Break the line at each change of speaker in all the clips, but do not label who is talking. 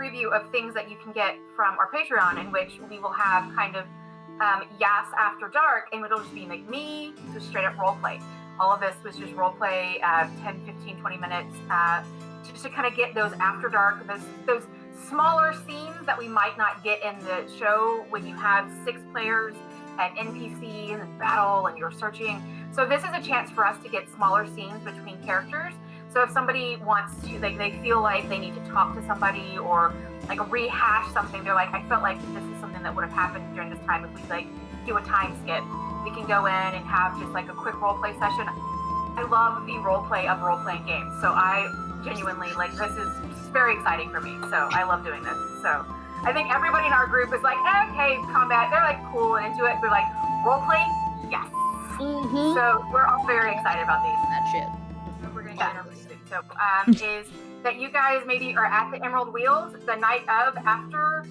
preview of things that you can get from our Patreon, in which we will have kind of YAAS After Dark, and it'll just be like me, just straight up role play. All of this was just role play, 10, 15, 20 minutes, just to kind of get those After Dark, those smaller scenes that we might not get in the show when you have 6 players and NPCs and battle and you're searching. So this is a chance for us to get smaller scenes between characters. So if somebody wants to, they feel like they need to talk to somebody or like rehash something, they're like, I felt like this is something that would have happened during this time if we like do a time skip. We can go in and have just like a quick role play session. I love the role play of role-playing games. So I genuinely, like, this is very exciting for me. So I love doing this. So I think everybody in our group is like, okay, combat, they're like cool and into it. They're like, role-playing? Yes.
Mm-hmm.
So we're all very excited about these.
That shit.
So we're going to get into it. So is that you guys maybe are at the Emerald Wheels the night of after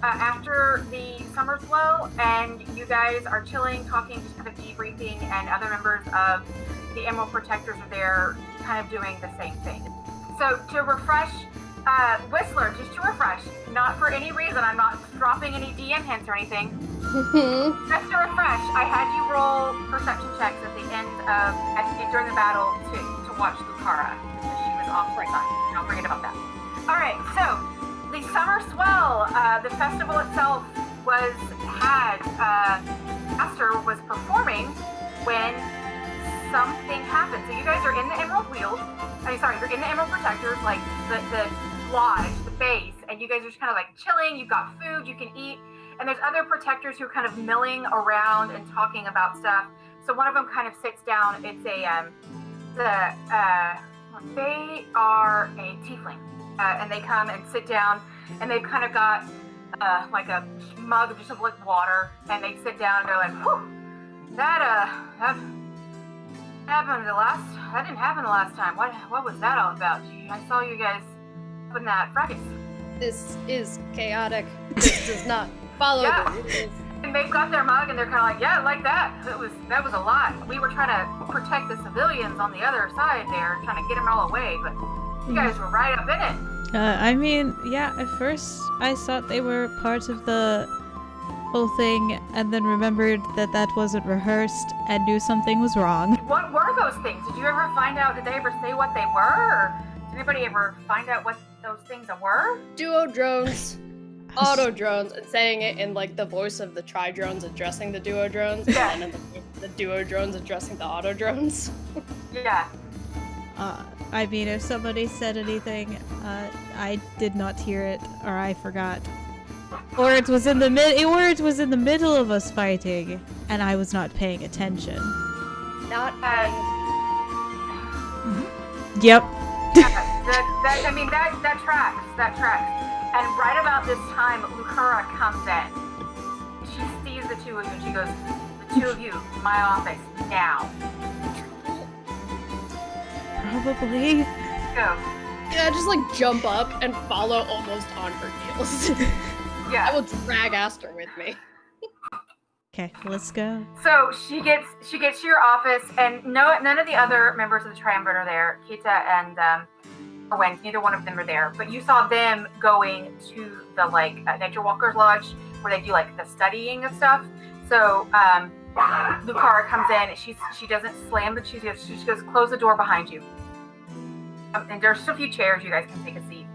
after the summer flow, and you guys are chilling, talking, just kind of debriefing, and other members of the Emerald Protectors are there kind of doing the same thing. So to refresh, Whistler, just to refresh, not for any reason, I'm not dropping any DM hints or anything. Just to refresh, I had you roll perception checks at the end of, during the battle to watch Lucara, because she was off to the side. Don't forget about that. Alright, so the Summer Swell, the festival itself Aster was performing when something happened. So you guys are in the Emerald Wheels, you're in the Emerald Protectors, like the lodge, the base, and you guys are just kind of like chilling, you've got food you can eat, and there's other protectors who are kind of milling around and talking about stuff. So one of them kind of sits down, it's they are a tiefling, and they come and sit down, and they've kind of got like a mug just of like water, and they sit down and they're like, whew, that didn't happen the last time. What was that all about? I saw you guys up in that fracas.
This is chaotic. This does not follow the rules.
And they've got their mug and they're kind of like, yeah, like that. That was a lot. We were trying to protect the civilians on the other side there, trying to get them all away, but you guys were right up in it.
I mean, yeah, at first I thought they were part of the whole thing, and then remembered that wasn't rehearsed and knew something was wrong.
What were those things? Did you ever find out, did they ever say what they were? Or did anybody ever find out what those things were?
Duo drones, auto drones, and saying it in like the voice of the tri-drones addressing the duo drones,
yeah.
And then the duo drones addressing the auto drones.
Yeah.
I mean, if somebody said anything, I did not hear it, or I forgot. Or it was in the middle of us fighting, and I was not paying attention.
Not
Yep.
That tracks. And right about this time, Lucura comes in. She sees the two of you, and she goes, the two of you, my office, now.
Probably.
Go.
Yeah, just like jump up and follow almost on her heels.
Yeah.
I will drag Aster with me.
Okay, let's go.
So she gets to your office, and none of the other members of the Triumvirate are there. Kita and Owen, neither one of them are there. But you saw them going to the Nature Walker's Lodge, where they do like the studying of stuff. So Lucara comes in, and she doesn't slam, but she just goes, close the door behind you. And there's just a few chairs, you guys can take a seat.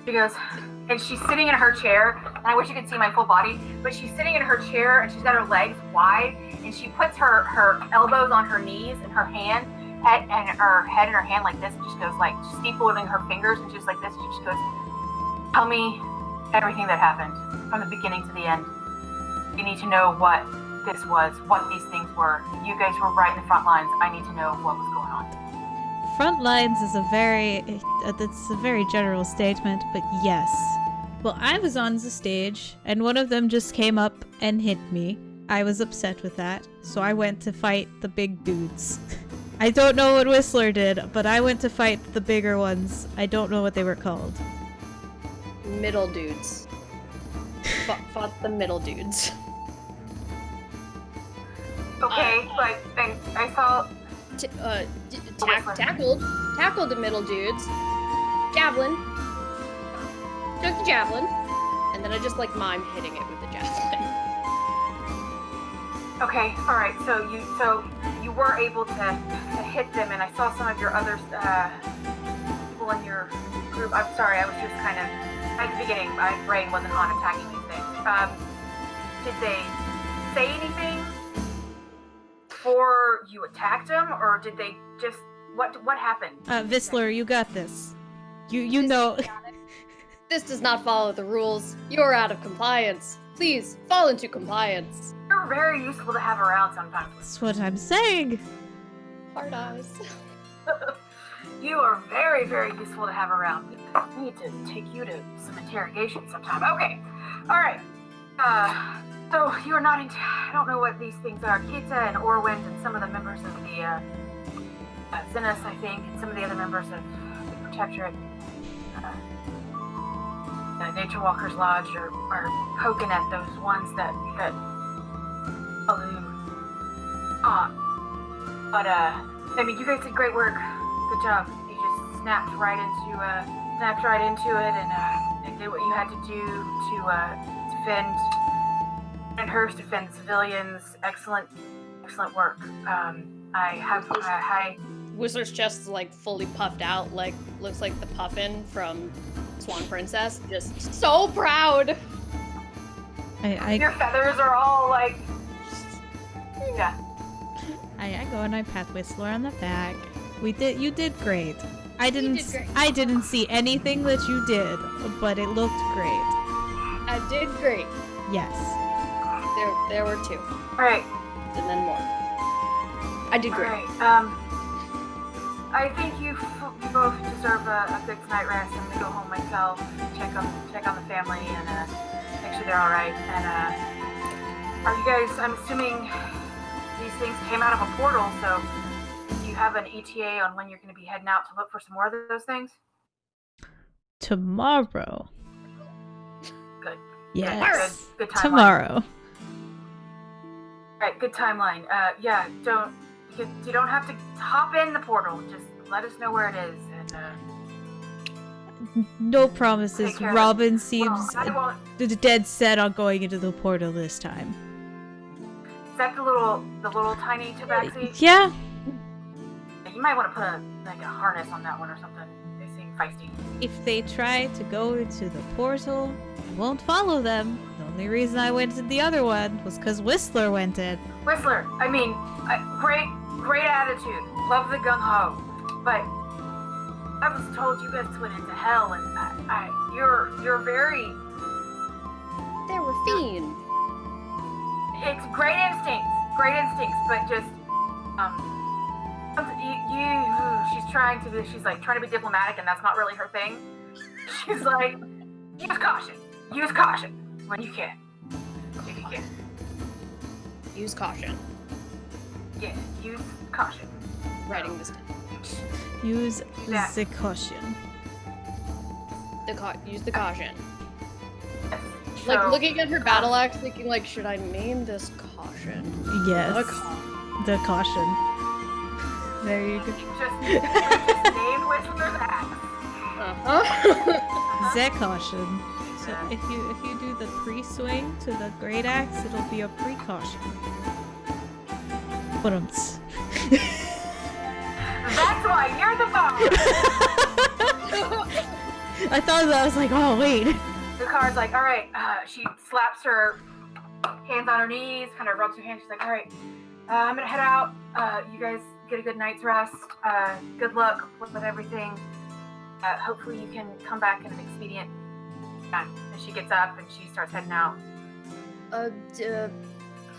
She goes, and she's sitting in her chair, and I wish you could see my full body, but she's sitting in her chair, and she's got her legs wide, and she puts her elbows on her knees and her hand, and her head in her hand like this, and just goes like, she's holding her fingers, and just like this, and she just goes, tell me everything that happened, from the beginning to the end. You need to know what this was, what these things were. You guys were right in the front lines. I need to know what was going on.
Front lines is a very general statement, but yes. Well, I was on the stage, and one of them just came up and hit me. I was upset with that, so I went to fight the big dudes. I don't know what Whistler did, but I went to fight the bigger ones. I don't know what they were called.
Middle dudes. Fought the middle dudes.
Okay, but I saw...
Tackled the middle dudes. Javelin. took the javelin, and then I just like mime hitting it with the javelin.
Okay, all right. So you were able to hit them, and I saw some of your other people in your group. I'm sorry, I was just kind of at the beginning. My brain wasn't on attacking these things. Did they say anything before you attacked them, or did they just what happened?
Visler, you got this. You know.
This does not follow the rules. You're out of compliance. Please fall into compliance.
You're very useful to have around sometimes.
That's what I'm saying.
Hard eyes.
You are very, very useful to have around. We need to take you to some interrogation sometime. Okay. All right. So you are not I don't know what these things are. Kita and Orwind and some of the members of the Zenith, I think, and some of the other members of the Protectorate, the Nature Walkers Lodge are poking at those ones that elude. But I mean, you guys did great work. Good job. You just snapped right into it and did what you had to do to defend Hurst, defend the civilians. Excellent work.
Whistler's chest is like fully puffed out, like looks like the puffin from Swan Princess. Just so proud.
Your feathers are all like, yeah.
I go and I pat Whistler on the back. You did great. I didn't see anything that you did, but it looked great.
I did great.
Yes.
There were two.
All right.
And then more. I did great.
All right. I think you both deserve a good night rest. I'm gonna go home myself, check on the family, and make sure they're all right. And are you guys? I'm assuming these things came out of a portal. So, do you have an ETA on when you're going to be heading out to look for some more of those things?
Tomorrow.
Good.
Yes.
Good timeline.
Tomorrow.
All right. Good timeline. Yeah. You don't have to hop in the portal. Just let us know where it is, and
no promises. Robin seems
well,
dead set on going into the portal this time.
Is that the little tiny tabaxi?
Yeah.
You might want to put a harness on that one or something. They seem feisty.
If they try to go into the portal, I won't follow them. The only reason I went to the other one was because Whistler went in.
Whistler, I mean, great attitude. Love the gung ho. But I was told you guys went into hell, and you're very.
They were fiends.
It's great instincts, but just she's trying to be diplomatic, and that's not really her thing. She's like, use caution when you can, if you can.
Use caution.
Yeah, use caution.
Writing this down.
Use the caution.
Use the caution.
Yes.
Like
So,
looking at her battle axe, thinking like, should I name this caution?
Yes.
The
The caution. There you go.
you just named Whistler's axe.
The caution. So if you do the pre-swing to the great axe, it'll be a precaution. But
That's why you're the boss.
I thought that I was like, oh wait.
The car's like, all right. She slaps her hands on her knees, kind of rubs her hands. She's like, all right, I'm gonna head out. You guys get a good night's rest. Good luck with everything. Hopefully you can come back in an expedient time. And she gets up and she starts heading out.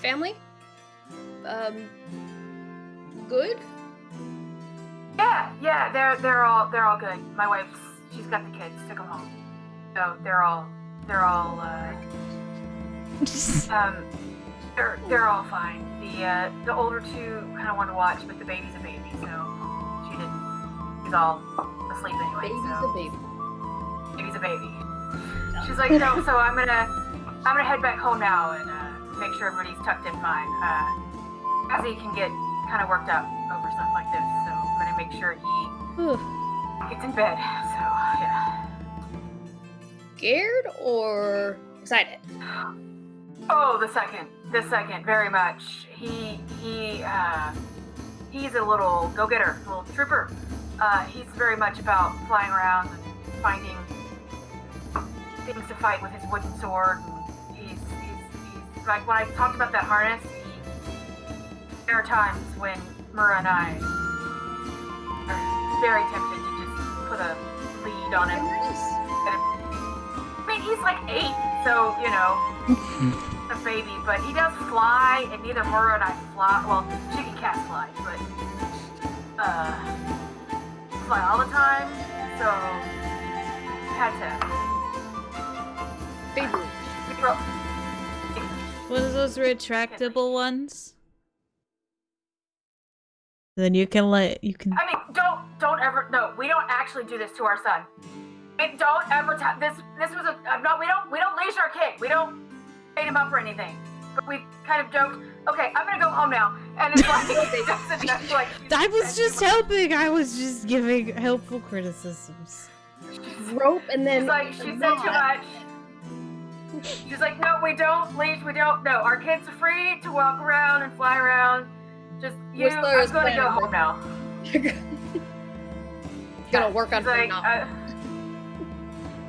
Family? Good?
Yeah, they're all good. My wife's, she's got the kids, took them home. So they're all all fine. The older two kind of want to watch, but the baby's a baby, so she's all asleep anyway. Baby's a baby. She's like, no, so I'm gonna head back home now and make sure everybody's tucked in fine. Ozzy can get kind of worked up over stuff like this, so I'm gonna make sure he gets in bed. So yeah.
scared or excited?
Oh, the second, very much. He's a little go-getter, a little trooper. He's very much about flying around and finding things to fight with his wooden sword. And he's like, when I talked about that harness, there are times when Mura and I are very tempted to just put a lead on him. I mean, he's like 8, so, you know, a baby, but he does fly, and neither Mura and I fly. Well, she can fly, but fly all the time, so had to.
Baby.
What are those retractable ones? Then you can
I mean, don't ever. No, we don't actually do this to our son. Don't ever. This was a. We don't leash our kid. We don't train him up or anything. But we kind of joked. Okay, I'm gonna go home now. And it's like,
I was just helping. I was just giving helpful criticisms.
Rope and then.
She's like, she said too much. She's like, no, we don't leash. We don't. No, our kids are free to walk around and fly around. Just you. I'm gonna go home now.
Gonna work on
like,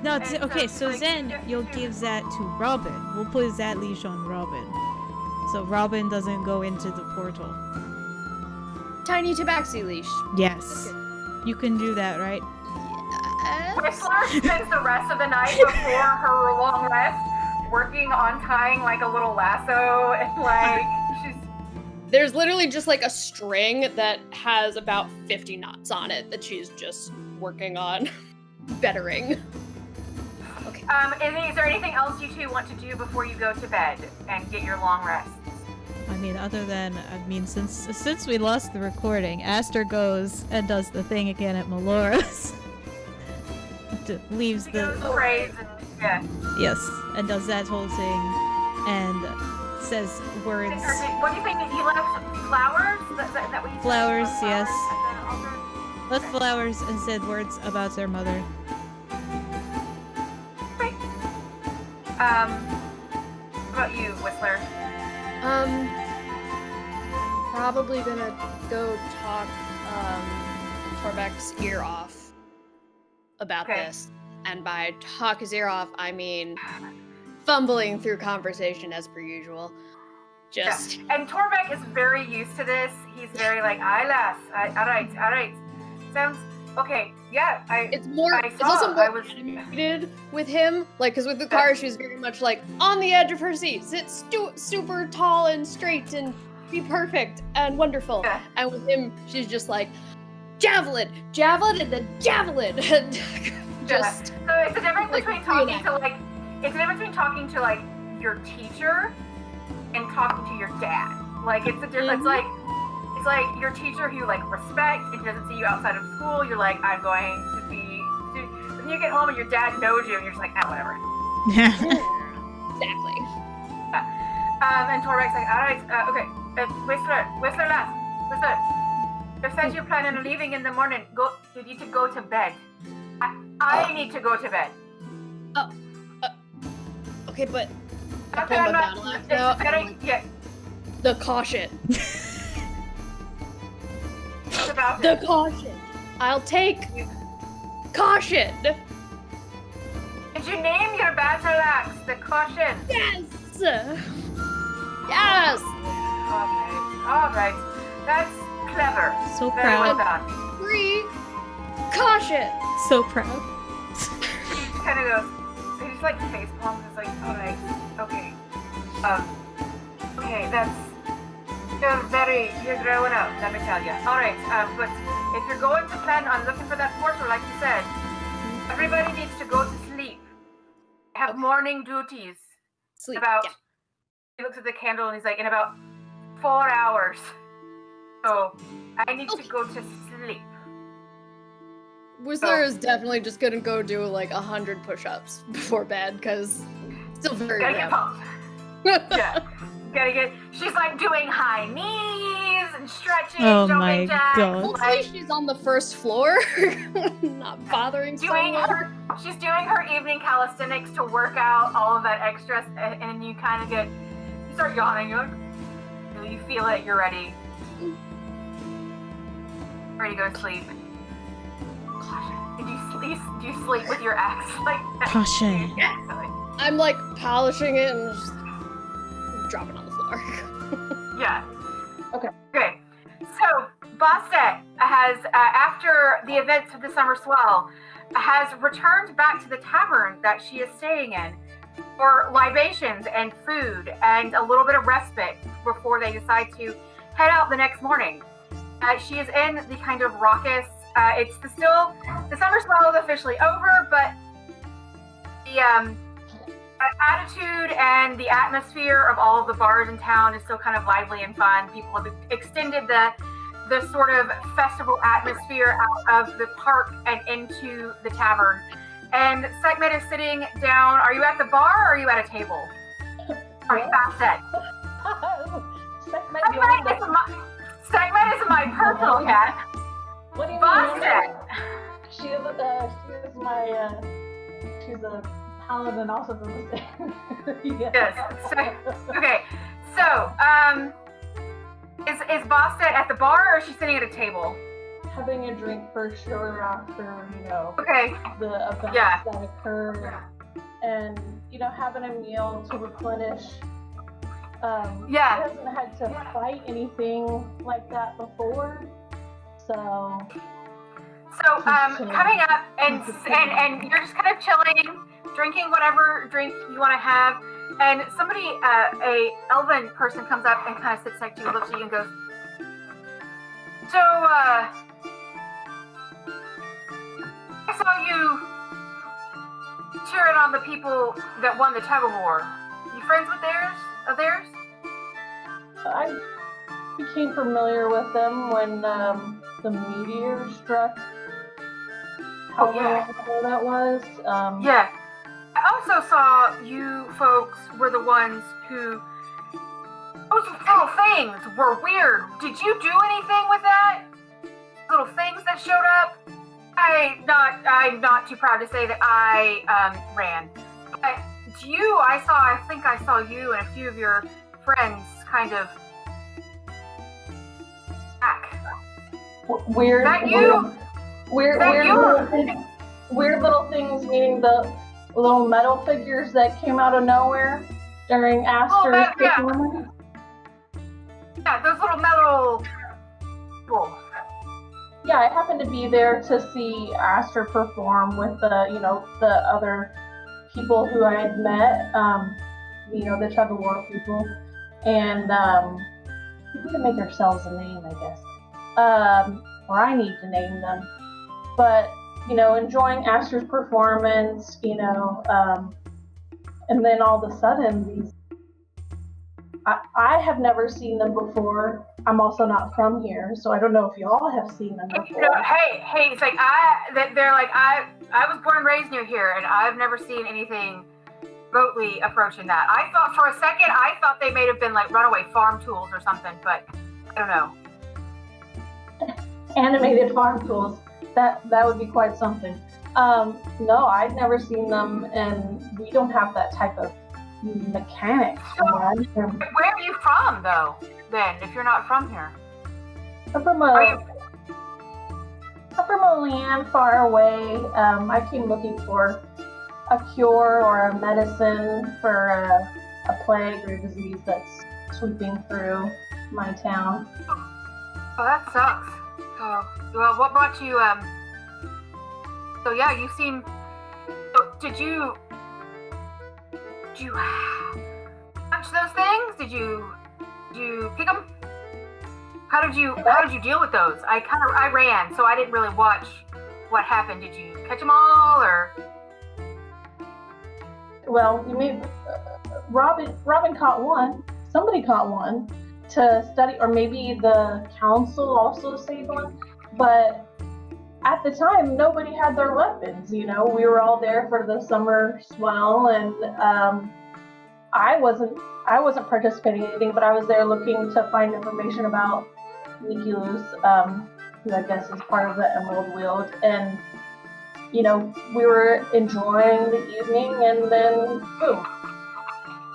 No, okay, so like, then you'll give that to Robin. We'll put that leash on Robin. So Robin doesn't go into the portal.
Tiny tabaxi leash.
Yes. You can do that, right?
Yes.
Whistler spends the rest of the night before her long rest working on tying like a little lasso and like she's...
There's literally just like a string that has about 50 knots on it that she's just working on bettering. Okay.
Is there anything else you two want to do before you go to bed and get your long rest?
I mean, since we lost the recording, Aster goes and does the thing again at Melora's. Leaves the
phrase and yeah.
Yes, and does that whole thing and says words.
What do you think? He left flowers? Is that what he said?
Flowers, yes. Left
Okay.
flowers and said words about their mother.
Great. What about you, Whistler?
Probably gonna go talk Torbeck's ear off about this. And by talk his ear off, I mean fumbling through conversation as per usual. Just
yeah. And Torbeck is very used to this. He's very like, all right. Sounds okay. Yeah,
it's also more animated with him. Like, because with the car, she's very much like on the edge of her seat, sit super tall and straight and be perfect and wonderful.
Yeah.
And with him, she's just like javelin, and then javelin, and just.
So it's the difference between talking to like, it's the difference between talking to like your teacher and talking to your dad. Like it's a difference.
Mm-hmm.
It's like your teacher who you like respect and he doesn't see you outside of school. You're like, I'm going to be. When you get home and your dad knows you, and you're just like, whatever.
Exactly.
And Torbeck's like, all right, okay, Whistler, you said you're planning on leaving in the morning. You need to go to bed. I need to go to bed.
Okay, but
Okay, I'm not. It's very, yeah.
The caution.
It's about
The caution. I'll take caution.
Did you name your battle axe the caution?
Yes. Yes.
All right. That's clever.
So
Very
proud.
well done.
Free caution.
So proud.
He just kind of goes. He just like face palms. It's like, all right, okay. Okay, you're growing up, let me tell you. All right, but if you're going to plan on looking for that portal, like you said, everybody needs to go to sleep. Have morning duties.
Sleep.
He looks at the candle and he's like, in about 4 hours. So I need to go to sleep.
Whistler is definitely just gonna go do like 100 push-ups before bed because still very
Gotta get pumped. Yeah. She's like doing high knees and stretching,
my
jumping jacks.
God.
Hopefully she's on the first floor, not bothering
doing
someone.
she's doing her evening calisthenics to work out all of that extra, and you kind of you start yawning. You're like, you feel it. You're ready to go to sleep. Do you sleep with your axe? Like,
Caution.
I'm like polishing it and just dropping on the floor.
Yeah.
Okay.
So, Bastet has, after the events of the Summer Swell, has returned back to the tavern that she is staying in for libations and food and a little bit of respite before they decide to head out the next morning. She is in the kind of raucous, the Summer Swell is officially over, but the attitude and the atmosphere of all of the bars in town is still kind of lively and fun. People have extended the sort of festival atmosphere out of the park and into the tavern. And Sekhmet is sitting down. Are you at the bar or are you at a table? Sorry, Bastet. Sekhmet is my personal cat.
What do you
Bastet.
She's a paladin also from the same.
Yes. Okay. So, is Bastet at the bar or is she sitting at a table?
Having a drink for sure after,
Okay.
the events that occurred. And, having a meal to replenish. She hasn't had to fight anything like that before. So
coming up and you're just kind of chilling, drinking whatever drink you want to have, and somebody, a elven person comes up and kind of sits next to you, looks at you and goes, so, I saw you cheering on the people that won the tug of war. You friends with theirs?
I became familiar with them when the meteor struck. How long ago that was?
Yeah. I also saw you folks were the ones who. Those little things were weird. Did you do anything with that? Little things that showed up? I'm not too proud to say that I ran. But I think I saw you and a few of your friends kind of back.
Weird.
That you?
Weird little things, meaning the little metal figures that came out of nowhere during Aster's performance.
Yeah, those little metal. Cool.
Yeah, I happened to be there to see Aster perform with the other people who I had met, the tug of war people, and we need to make ourselves a name, I guess, or I need to name them. But enjoying Aster's performance, and then all of a sudden I have never seen them before. I'm also not from here, so I don't know if y'all have seen them before.
Hey, it's like I was born and raised near here, and I've never seen anything remotely approaching that. I thought for a second, they may have been like runaway farm tools or something, but I don't know.
Animated farm tools. That would be quite something. No, I'd never seen them, and we don't have that type of mechanics.
So, where are you from, though? Then, if you're not from here,
I'm from a land far away. I came looking for a cure or a medicine for a plague or disease that's sweeping through my town.
Oh, that sucks. Oh, well, what brought you? So yeah, you seem. Did you touch those things? Did you pick them? How did you deal with those? I ran, so I didn't really watch what happened. Did you catch them all, or?
Well, you may. Robin caught one. Somebody caught one to study, or maybe the council also saved one. But at the time, nobody had their weapons. We were all there for the summer swell, and I wasn't participating in anything, but I was there looking to find information about Nikilos, who I guess is part of the Emerald Wield. And we were enjoying the evening, and then boom.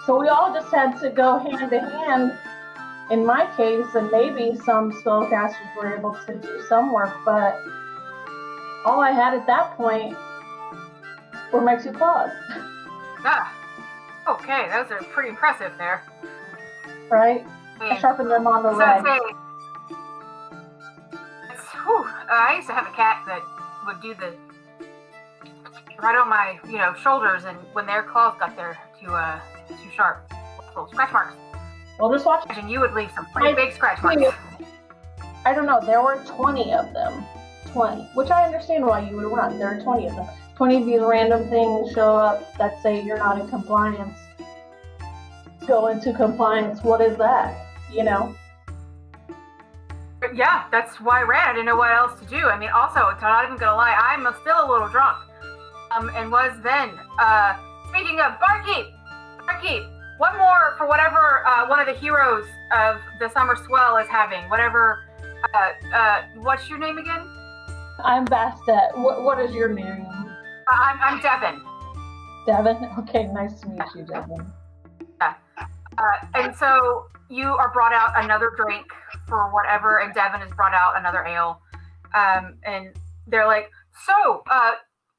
So we all just had to go hand to hand. In my case, and maybe some spellcasters were able to do some work, but all I had at that point were my 2 claws.
Ah, okay, those are pretty impressive there.
Right? I sharpened them on the leg.
I used to have a cat that would do the right on my, shoulders, and when their claws got there too sharp, little scratch marks.
Well, just watch.
And you would leave some pretty big scratch marks.
I don't know. There were 20 of them. 20, which I understand why you would run. There are 20 of them. 20 of these random things show up that say you're not in compliance. Go into compliance. What is that?
But yeah, that's why I ran. I didn't know what else to do. I mean, also, I'm not even gonna lie, I'm still a little drunk. And was then. Speaking of barkeep, one more for whatever one of the heroes of the Summer Swell is having. Whatever. What's your name again?
I'm Bastet. What is your name?
I'm Devin.
Devin? Okay, nice to meet you, Devin.
Yeah. And so you are brought out another drink for whatever, and Devin has brought out another ale. And they're like, so,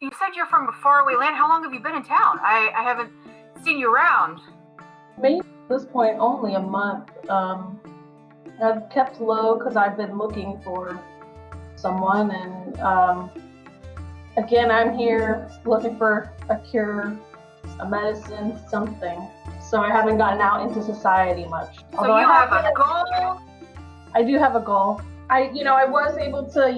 you said you're from a faraway land. How long have you been in town? I haven't seen you around.
Maybe at this point only a month. I've kept low because I've been looking for someone, and again, I'm here looking for a cure, a medicine, something. So I haven't gotten out into society much.
So you have a goal?
I do have a goal. I was able to,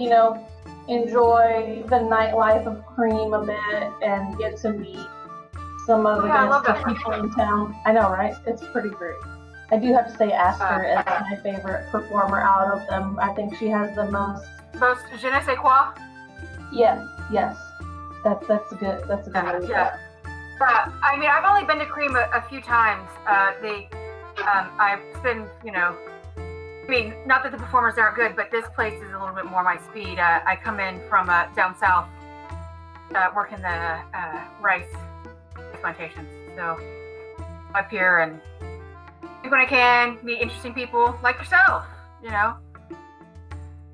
enjoy the nightlife of Cream a bit and get to meet some of the people in town. I know, right? It's pretty great. I do have to say Aster is my favorite performer out of them. I think she has the most
je ne sais quoi?
Yes. That's a good way to
yeah. I mean, I've only been to Cream a few times. I've been, I mean, not that the performers aren't good, but this place is a little bit more my speed. I come in from down south, working the rice plantations. So up here and when I can meet interesting people like yourself,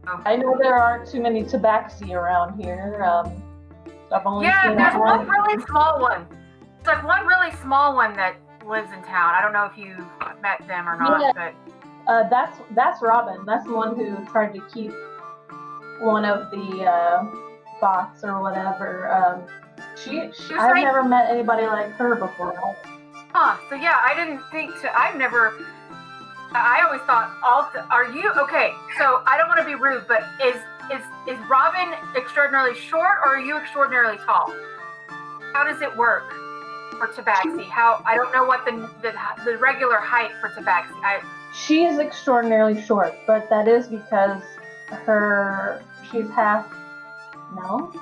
So.
I know there aren't too many tabaxi around here. I've only seen
there's one really small one. There's like one really small one that lives in town. I don't know if you've met them or not, but.
That's Robin. That's the one who tried to keep one of the bots or whatever. I've never met anybody like her before.
So yeah, I didn't think I always thought, are you, okay, so I don't want to be rude, but is Robin extraordinarily short or are you extraordinarily tall? How does it work for Tabaxi? I don't know what the regular height for Tabaxi.
She is extraordinarily short, but that is because she's half gnome?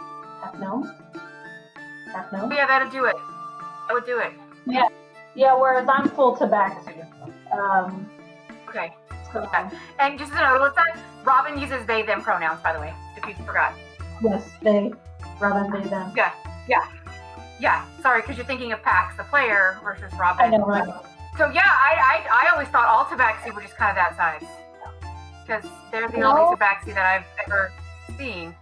Yeah, that'd do it. That would do it.
Yeah, whereas I'm full Tabaxi.
Okay.
So,
yeah. And just to know, Robin uses they, them pronouns, by the way, if you forgot.
Yes, they. Robin, they, them.
Yeah. Sorry, because you're thinking of Pax, the player, versus Robin.
I know, right?
So yeah, I always thought all Tabaxi were just kind of that size. Because they're the only Tabaxi that I've ever seen.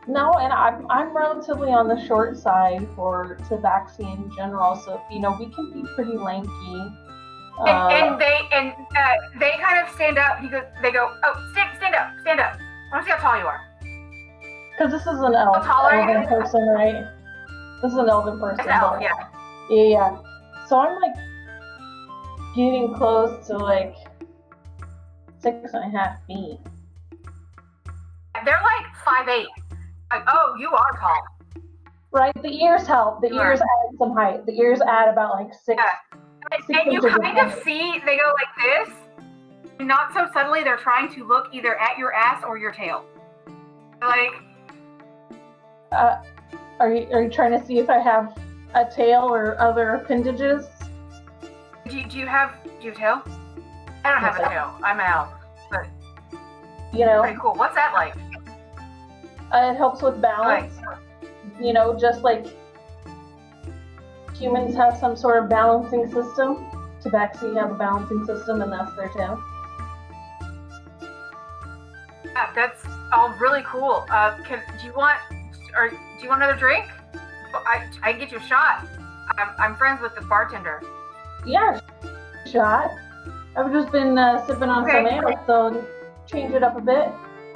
No, and I'm relatively on the short side for Tabaxi in general, so we can be pretty lanky.
And they kind of stand up. They go, oh, stand up. I want to see how tall you are.
Because this is an elven person, right? This is an elven person.
An elf, yeah.
Yeah. So I'm getting close to 6.5 feet.
They're 5'8". Oh, you are tall.
Right, the ears help. The ears add some height. The ears add about 6.
Yeah. And you kind of see they go like this. Not so subtly, they're trying to look either at your ass or your tail.
Are you trying to see if I have a tail or other appendages?
Do you have a tail? I don't have a tail. I'm an elf. But pretty cool. What's that like?
It helps with balance. You know, just like humans have some sort of balancing system, Tabaxi have a balancing system, and that's their tail.
Yeah, that's all really cool. Do you want another drink? Oh, I can get you a shot. I'm friends with the bartender.
Yeah, shot. I've just been sipping on some ale, so change it up a bit.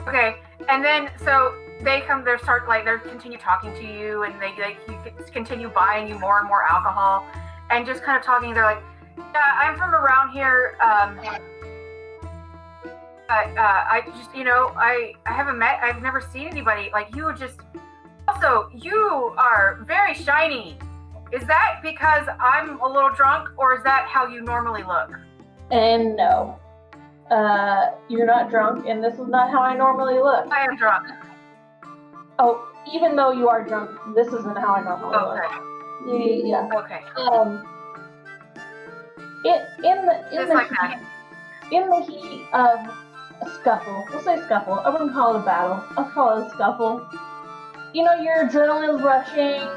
Okay, and then so they continue talking to you, and they continue buying you more and more alcohol, and just kind of talking. They're like, yeah, I'm from around here. I just, I've never seen anybody like you. Also, you are very shiny. Is that because I'm a little drunk, or is that how you normally look?
And no, you're not drunk, and this is not how I normally look.
I am drunk.
Oh, even though you are drunk, this isn't how I normally look. Yeah.
Okay.
In the heat of a scuffle, we'll say scuffle. I wouldn't call it a battle. I'll call it a scuffle. You know, your adrenaline's rushing.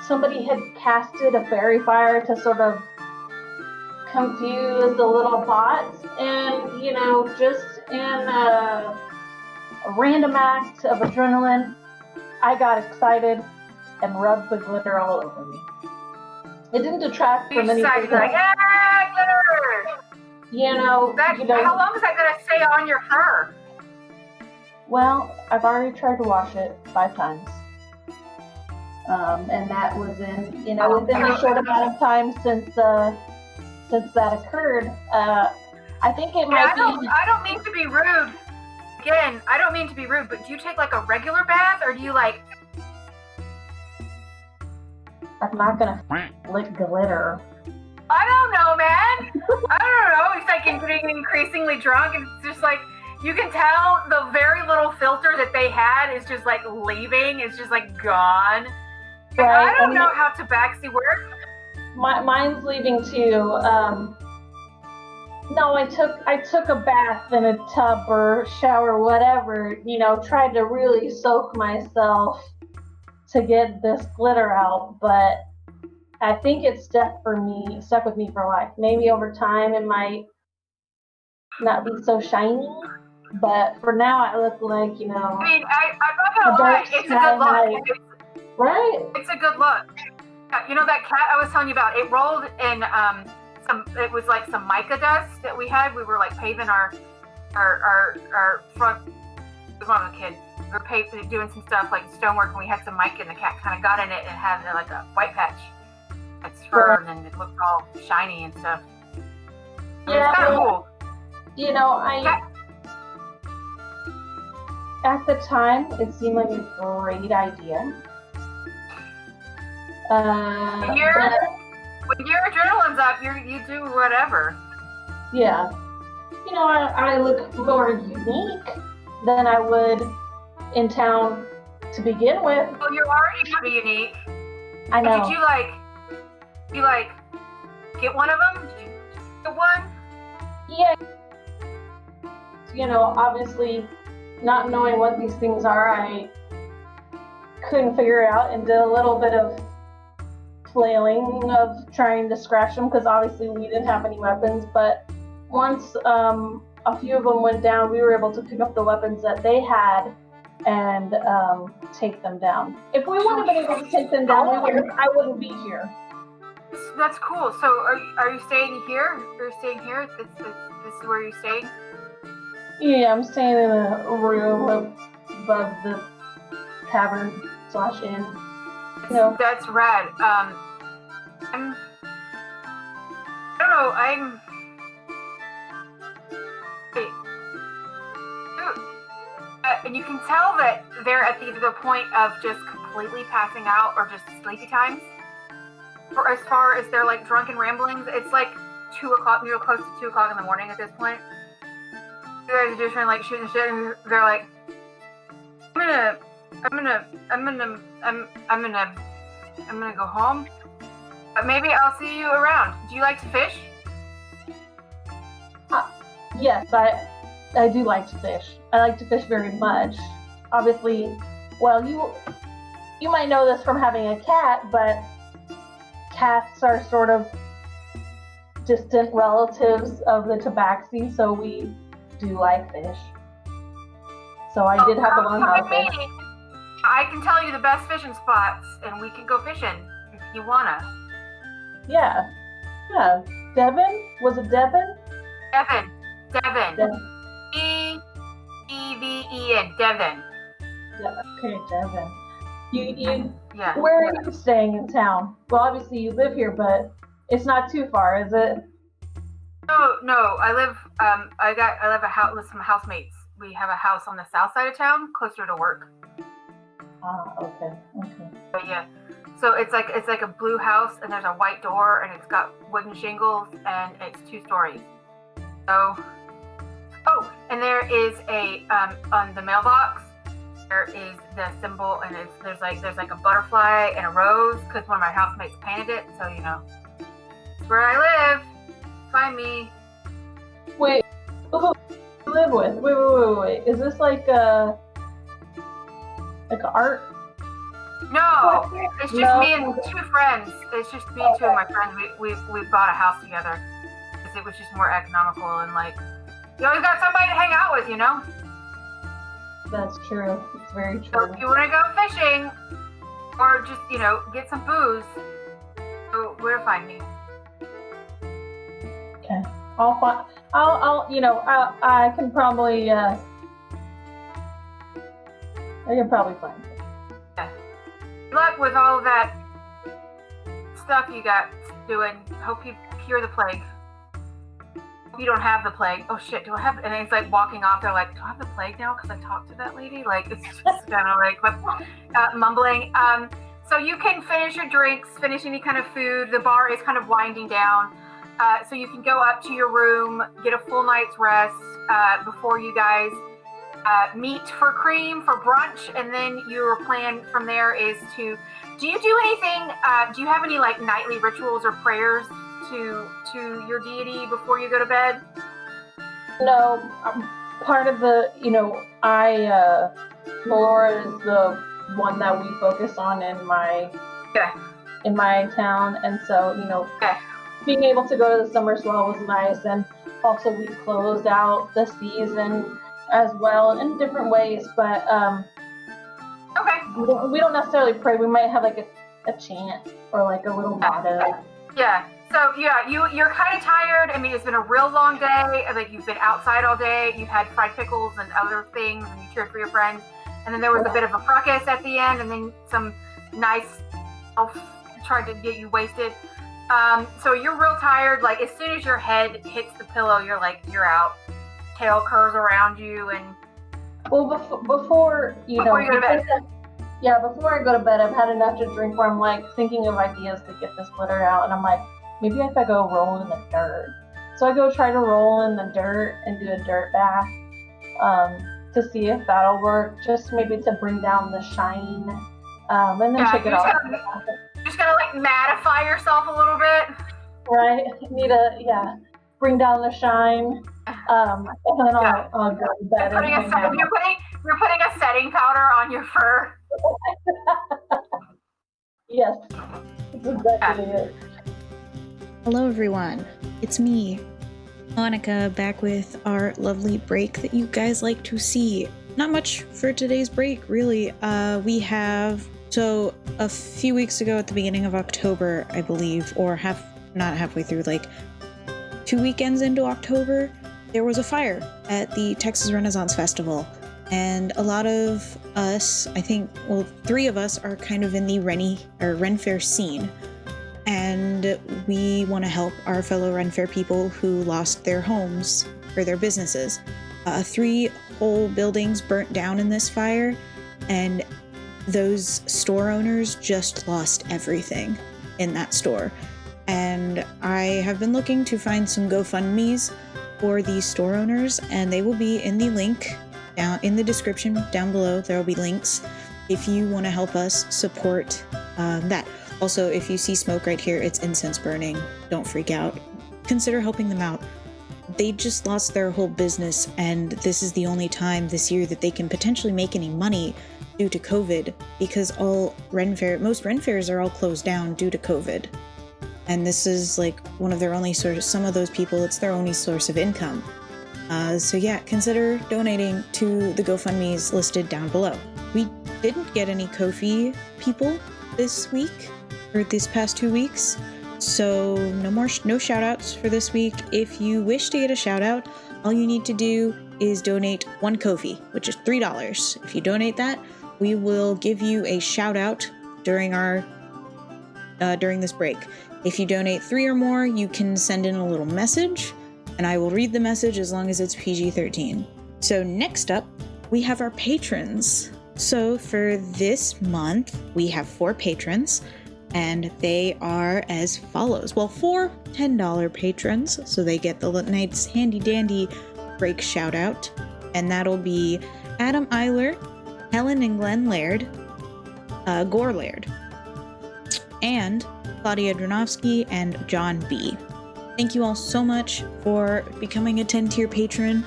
Somebody had casted a fairy fire to sort of confuse the little bots, and you know, just in a random act of adrenaline, I got excited and rubbed the glitter all over me. It didn't detract from anything.
Like, yeah, glitter!
You know,
how long is that gonna stay on your fur?
Well, I've already tried to wash it 5 times. And that was within a short amount of time since that occurred. I think it might be.
I don't mean to be rude. Again, I don't mean to be rude, but do you take like a regular bath, or do you like?
I'm not gonna lick glitter.
I don't know, man. I don't know. It's like getting increasingly drunk, and it's just like you can tell the very little filter that they had is just like leaving. It's just like gone. Right. I don't know how Tabaxi works.
Mine's leaving too. No, I took a bath in a tub or shower, whatever. You know, tried to really soak myself to get this glitter out, but I think it's stuck with me for life. Maybe over time it might not be so shiny, but for now I look like, you know.
I mean, I'm not gonna lie, it's a good look.
Right?
It's a good look. You know that cat I was telling you about? It rolled in it was like some mica dust that we had. We were like paving our front. It was one of the kids. We were doing some stuff like stonework, and we had some mica, and the cat kind of got in it and had like a white patch. It's fur, and it looked all shiny and stuff.
Yeah,
it's kind of cool.
You know, at the time it seemed like a great idea.
When your adrenaline's up, you do whatever.
Yeah. You know, I look more unique than I would in town to begin with.
Well, you're already pretty unique.
I know.
Did you get one of them? Did you get one?
Yeah. You know, obviously, not knowing what these things are, I couldn't figure it out and did a little bit of flailing of trying to scratch them, because obviously we didn't have any weapons. But once a few of them went down, we were able to pick up the weapons that they had and take them down. If we wouldn't have been able to take them down, I wouldn't be here.
That's cool. So are you staying here? You're staying here? This is where you're staying?
Yeah, I'm staying in a room above the tavern/inn. No.
That's rad. I don't know. And you can tell that they're at either the point of just completely passing out or just sleepy times. For as far as their like drunken ramblings, it's like 2 o'clock. You're close to 2 o'clock in the morning at this point. You guys are just trying like shooting shit, and they're like, I'm gonna go home. But maybe I'll see you around. Do you like to fish?
Yes, I do like to fish. I like to fish very much. Obviously, well, you might know this from having a cat, but cats are sort of distant relatives of the tabaxi, so we do like fish. So I did have to learn how to fish.
I can tell you the best fishing spots, and we can go fishing if you wanna.
Yeah. Devin? Was it Devin?
Devin. E-E-V-E-N. Devin.
Okay, Devin. You
Yeah.
Where are you staying in town? Well, obviously you live here, but it's not too far, is it?
No. I live with some housemates. We have a house on the south side of town, closer to work.
Okay.
But yeah, so it's like a blue house, and there's a white door, and it's got wooden shingles, and it's 2 stories. So, and there is on the mailbox, there is the symbol, and there's like a butterfly and a rose, because one of my housemates painted it. So it's where I live. Find me.
Wait, who do you live with? Wait. Is this like art?
No, it's just me and 2 friends. It's just me and 2 of my friends. We bought a house together because it was just more economical, and like you always got somebody to hang out with,
That's true. It's very
So
true.
if you want to go fishing or just get some booze, so where to find me?
Okay. I can probably find it.
Good luck with all of that stuff you got doing. Hope you cure the plague. Hope you don't have the plague. Oh shit, do I have? And it's like walking off. They're like, do I have the plague now? Because I talked to that lady. Like it's just kind of like mumbling. So you can finish your drinks, finish any kind of food. The bar is kind of winding down. So you can go up to your room, get a full night's rest before you guys meet for cream for brunch, and then your plan from there is to. Do you do anything? Do you have any like nightly rituals or prayers to your deity before you go to bed?
No, part of the Melora is the one that we focus on in my town, and so being able to go to the summer swell was nice, and also we closed out the season as well in different ways, but we don't necessarily pray. We might have like a chant or like a little motto.
Yeah. So you're kind of tired. I mean, it's been a real long day. Like you've been outside all day. You've had fried pickles and other things, and you cheered for your friends. And then there was a bit of a fracas at the end, and then some nice elf tried to get you wasted. So you're real tired. Like as soon as your head hits the pillow, you're out. Tail curls around you, and
before you go to bed. Before I go to bed, I've had enough to drink where I'm like thinking of ideas to get this glitter out, and I'm like, maybe if I go roll in the dirt. So I go try to roll in the dirt and do a dirt bath to see if that'll work, just maybe to bring down the shine, and then take it off.
Just gonna like mattify yourself a little bit.
Right? Need to bring down the shine, and then I'll go to bed.
You're putting a setting powder on your fur.
Yes, that's exactly it.
Hello everyone, it's me, Monica, back with our lovely break that you guys like to see. Not much for today's break, really. So a few weeks ago at the beginning of October, I believe, or not halfway through, like 2 weekends into October, there was a fire at the Texas Renaissance Festival. And a lot of us, I think, 3 of us are kind of in the Ren Fair scene. And we want to help our fellow Ren Fair people who lost their homes or their businesses. 3 whole buildings burnt down in this fire, and those store owners just lost everything in that store. And I have been looking to find some GoFundMes for these store owners, and they will be in the link down in the description down below. There will be links if you want to help us support that. Also, if you see smoke right here, it's incense burning. Don't freak out. Consider helping them out.
they just lost their whole business, and this is the only time this year that they can potentially make any money due to COVID, because most Ren fairs are all closed down due to COVID. And this is like one of their only some of those people, it's their only source of income. So yeah, consider donating to the GoFundMes listed down below. We didn't get any Ko-fi people this week, or these past 2 weeks, so no shout outs for this week. If you wish to get a shout out, all you need to do is donate 1 Ko-fi, which is $3. If you donate that, we will give you a shout out during this break. If you donate 3 or more, you can send in a little message, and I will read the message as long as it's PG-13. So next up, we have our patrons. So for this month, we have 4 patrons, and they are as follows. Well, 4 $10 patrons, so they get the nice handy-dandy break shout-out, and that'll be Adam Eiler, Helen and Glenn Laird, Gore Laird, and Claudia Dranowski, and John B. Thank you all so much for becoming a 10-tier patron.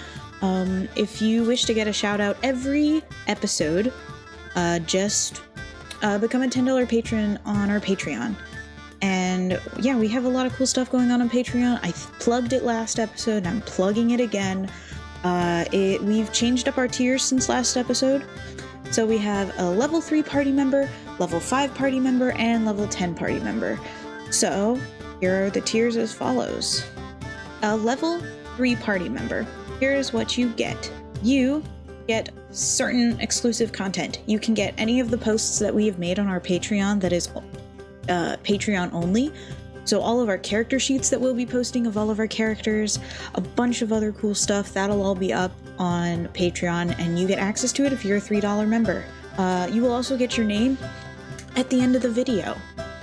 If you wish to get a shout out every episode, just become a $10 patron on our Patreon. And yeah, we have a lot of cool stuff going on Patreon. I plugged it last episode, and I'm plugging it again. We've changed up our tiers since last episode. So we have a level 3 party member, level 5 party member, and level 10 party member. So here are the tiers as follows. A level 3 party member. Here's what you get. You get certain exclusive content. You can get any of the posts that we have made on our Patreon that is Patreon only. So all of our character sheets that we'll be posting of all of our characters, a bunch of other cool stuff, that'll all be up on Patreon, and you get access to it if you're a $3 member. You will also get your name at the end of the video.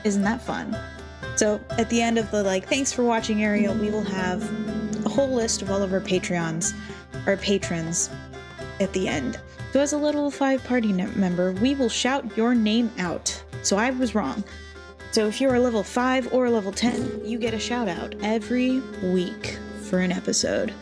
Isn't that fun? So at the end of the thanks for watching area, we will have a whole list of all of our patrons at the end. So as a level 5 party member, we will shout your name out. So I was wrong. So if you're a level 5 or a level 10, you get a shout out every week for an episode.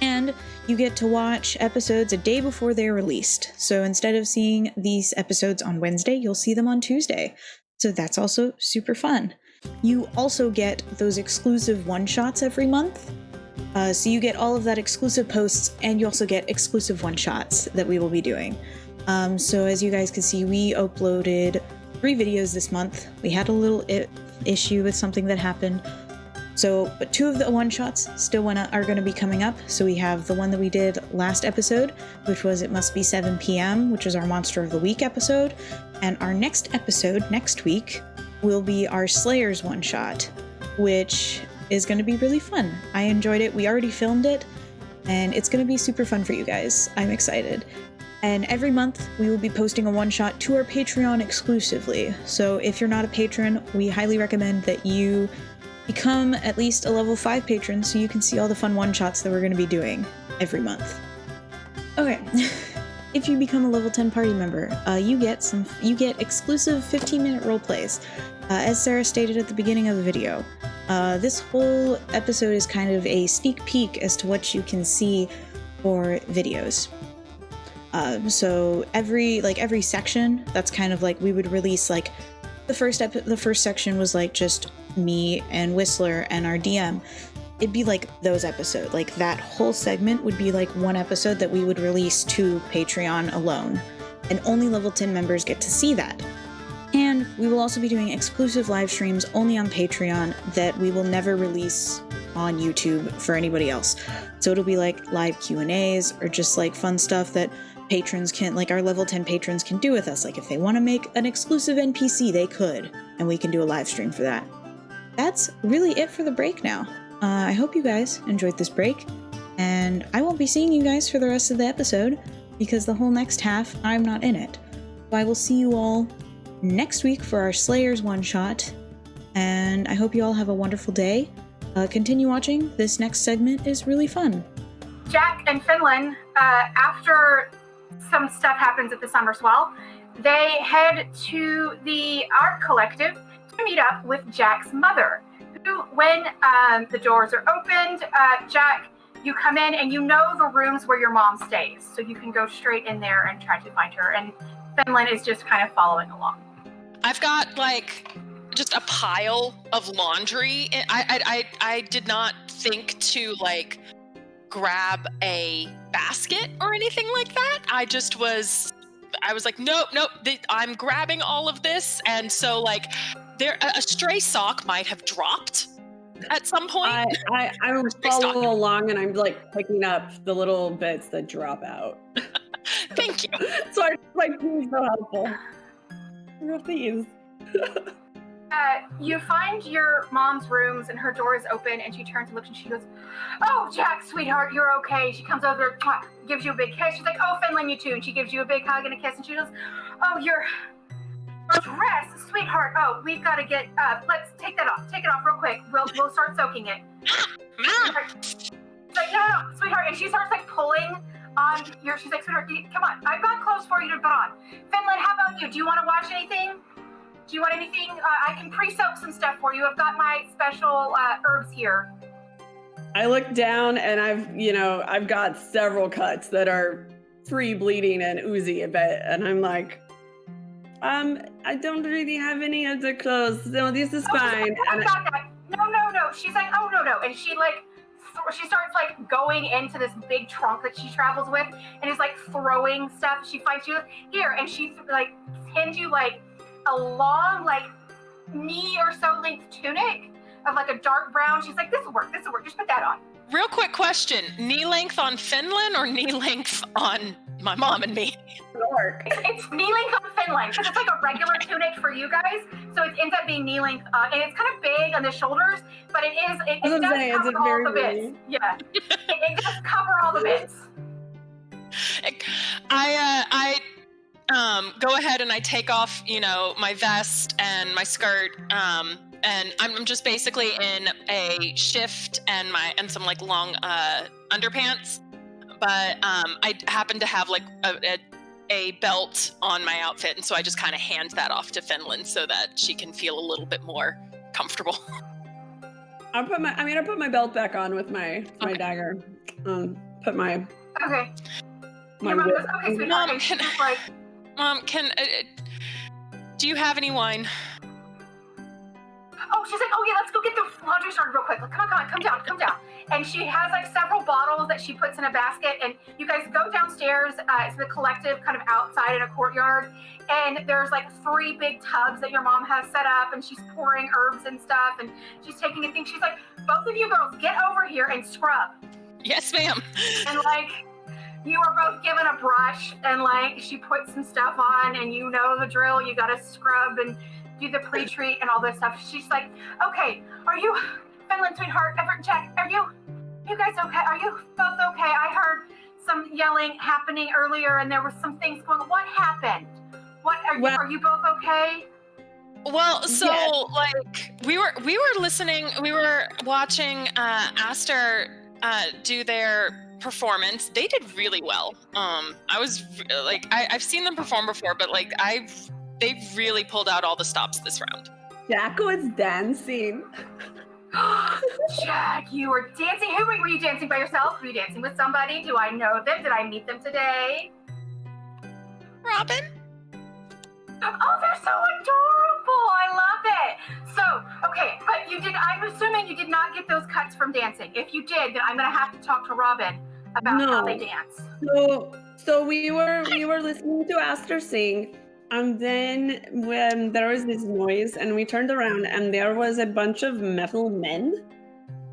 And you get to watch episodes a day before they're released. So instead of seeing these episodes on Wednesday, you'll see them on Tuesday. So that's also super fun. You also get those exclusive one-shots every month. So you get all of that exclusive posts, and you also get exclusive one-shots that we will be doing. So as you guys can see, we uploaded 3 videos this month. We had a little issue with something that happened. But 2 of the one-shots still are going to be coming up. So we have the one that we did last episode, which was It Must Be 7 p.m., which is our Monster of the Week episode. And our next episode, next week, will be our Slayers one-shot, which is going to be really fun. I enjoyed it. We already filmed it, and it's going to be super fun for you guys. I'm excited. And every month, we will be posting a one-shot to our Patreon exclusively. So if you're not a patron, we highly recommend that you become at least a level 5 patron so you can see all the fun one-shots that we're going to be doing every month. Okay, if you become a level 10 party member, you get exclusive 15-minute role plays. As Sarah stated at the beginning of the video, this whole episode is kind of a sneak peek as to what you can see for videos. So every section, that's kind of we would release the first section was just me and Whistler and our DM. It'd be those episodes. That whole segment would be one episode that we would release to Patreon alone. And only level 10 members get to see that. And we will also be doing exclusive live streams only on Patreon that we will never release on YouTube for anybody else. So it'll be live Q&As or just fun stuff that patrons can, our level 10 patrons can do with us. If they want to make an exclusive NPC, they could, and we can do a live stream for that. That's really it for the break now. I hope you guys enjoyed this break, and I won't be seeing you guys for the rest of the episode because the whole next half, I'm not in it. So I will see you all next week for our Slayers one-shot, and I hope you all have a wonderful day. Continue watching. This next segment is really fun.
Jack and Finland, after some stuff happens at the Summer Swell, they head to the art collective to meet up with Jack's mother, when the doors are opened, Jack, you come in and you know the rooms where your mom stays, so you can go straight in there and try to find her. And Finland is just kind of following along.
I've got like just a pile of laundry. I did not think to like grab a basket or anything like that. I was like, nope, I'm grabbing all of this. And so like a stray sock might have dropped at some point.
I was following along and I'm like picking up the little bits that drop out.
Thank you.
So I'm like, please, so helpful. Please.
You find your mom's rooms and her door is open and she turns and looks and she goes, "Oh, Jack, sweetheart, you're okay." She comes over, gives you a big kiss. She's like, "Oh, Finland, you too." And she gives you a big hug and a kiss and she goes, "Oh, your dress, sweetheart. Oh, we've got to get, let's take that off. Take it off real quick. We'll start soaking it." She's like, no, sweetheart. And she starts like pulling on she's like, "Sweetheart, come on. I've got clothes for you to put on." Finland, how about you? Do you want to watch anything? Do you want anything? I can pre-soak some stuff for you. I've got my special herbs here.
I look down and I've got several cuts that are free bleeding and oozy a bit. And I'm like, I don't really have any other clothes. So this is fine.
No. She's like, "Oh, no." And she like, she starts like going into this big trunk that she travels with and is like throwing stuff. She finds you here and she like hands you like a long like knee or so length tunic of like a dark brown. She's like, this will work, just put that on.
Real quick question, knee length on Finland or knee length on my mom and me?
It's knee length on Finland because it's like a regular tunic for you guys, so it ends up being knee length and it's kind of big on the shoulders, but it does cover all the bits. Yeah, it does cover all the bits.
I go ahead and I take off, my vest and my skirt, and I'm just basically in a shift and some like long underpants, but I happen to have like a belt on my outfit, and so I just kind of hand that off to Finland so that she can feel a little bit more comfortable.
I'll put my belt back on with my dagger. Put my
okay.
My
Your mom
whip.
goes, "Okay, sweetheart." And she's like,
Mom, do you have any wine?
Oh, she's like, "Oh yeah, let's go get the laundry started real quick. Like, come on, come down. And she has like several bottles that she puts in a basket, and you guys go downstairs to the collective kind of outside in a courtyard, and there's like 3 big tubs that your mom has set up, and she's pouring herbs and stuff, and she's taking a thing. She's like, "Both of you girls, get over here and scrub."
Yes, ma'am.
And like, you are both given a brush, and like she puts some stuff on, and you know the drill. You gotta scrub and do the pre-treat and all this stuff. She's like, "Okay, are you, Finland, sweetheart, Jack, are you guys okay? Are you both okay? I heard some yelling happening earlier, and there was some things going on. What happened? Are you both okay?"
Well, so
Yes.
like we were listening, we were watching Aster do their performance. They did really well. I was like, I've seen them perform before, but like they really pulled out all the stops this round.
Jack was dancing.
Jack, you were dancing. Who were you dancing by yourself? Were you dancing with somebody? Do I know them? Did I meet them today?
Robin?
Oh, they're so adorable. I love it. So, okay, but I'm assuming you did not get those cuts from dancing. If you did, then I'm going to have to talk to Robin about how they dance.
So we were listening to Aster sing, and then when there was this noise, and we turned around, and there was a bunch of metal men,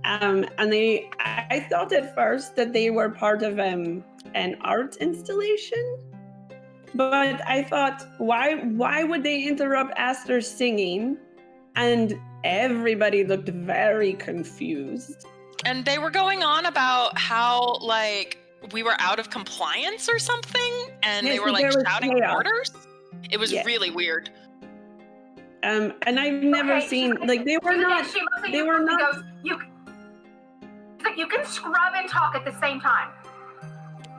and I thought at first that they were part of an art installation, but I thought, why would they interrupt Aster singing? And everybody looked very confused.
And they were going on about how like we were out of compliance or something, and
Yes,
they were like
there was
shouting
chaos.
orders. It was
Yes.
really weird.
And I've never
Okay,
seen, like, they were not,
She looks at
they
you
were
and
not-
goes, she's like, "You can scrub and talk at the same time."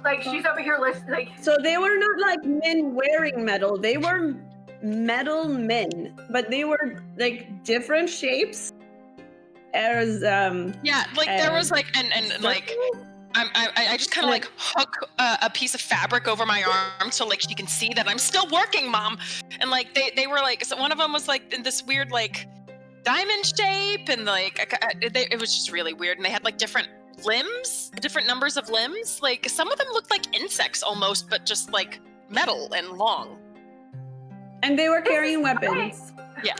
Like, she's over here listening. Like,
so they were not like men wearing metal. They were metal men, but they were like different shapes airs.
Yeah, like there was like and like I just kind of like hook a piece of fabric over my arm so like she can see that I'm still working, Mom. And like they were like, so one of them was like in this weird like diamond shape, and like it was just really weird. And they had like different limbs, different numbers of limbs. Like some of them looked like insects almost, but just like metal and long.
And they were carrying weapons.
Yeah.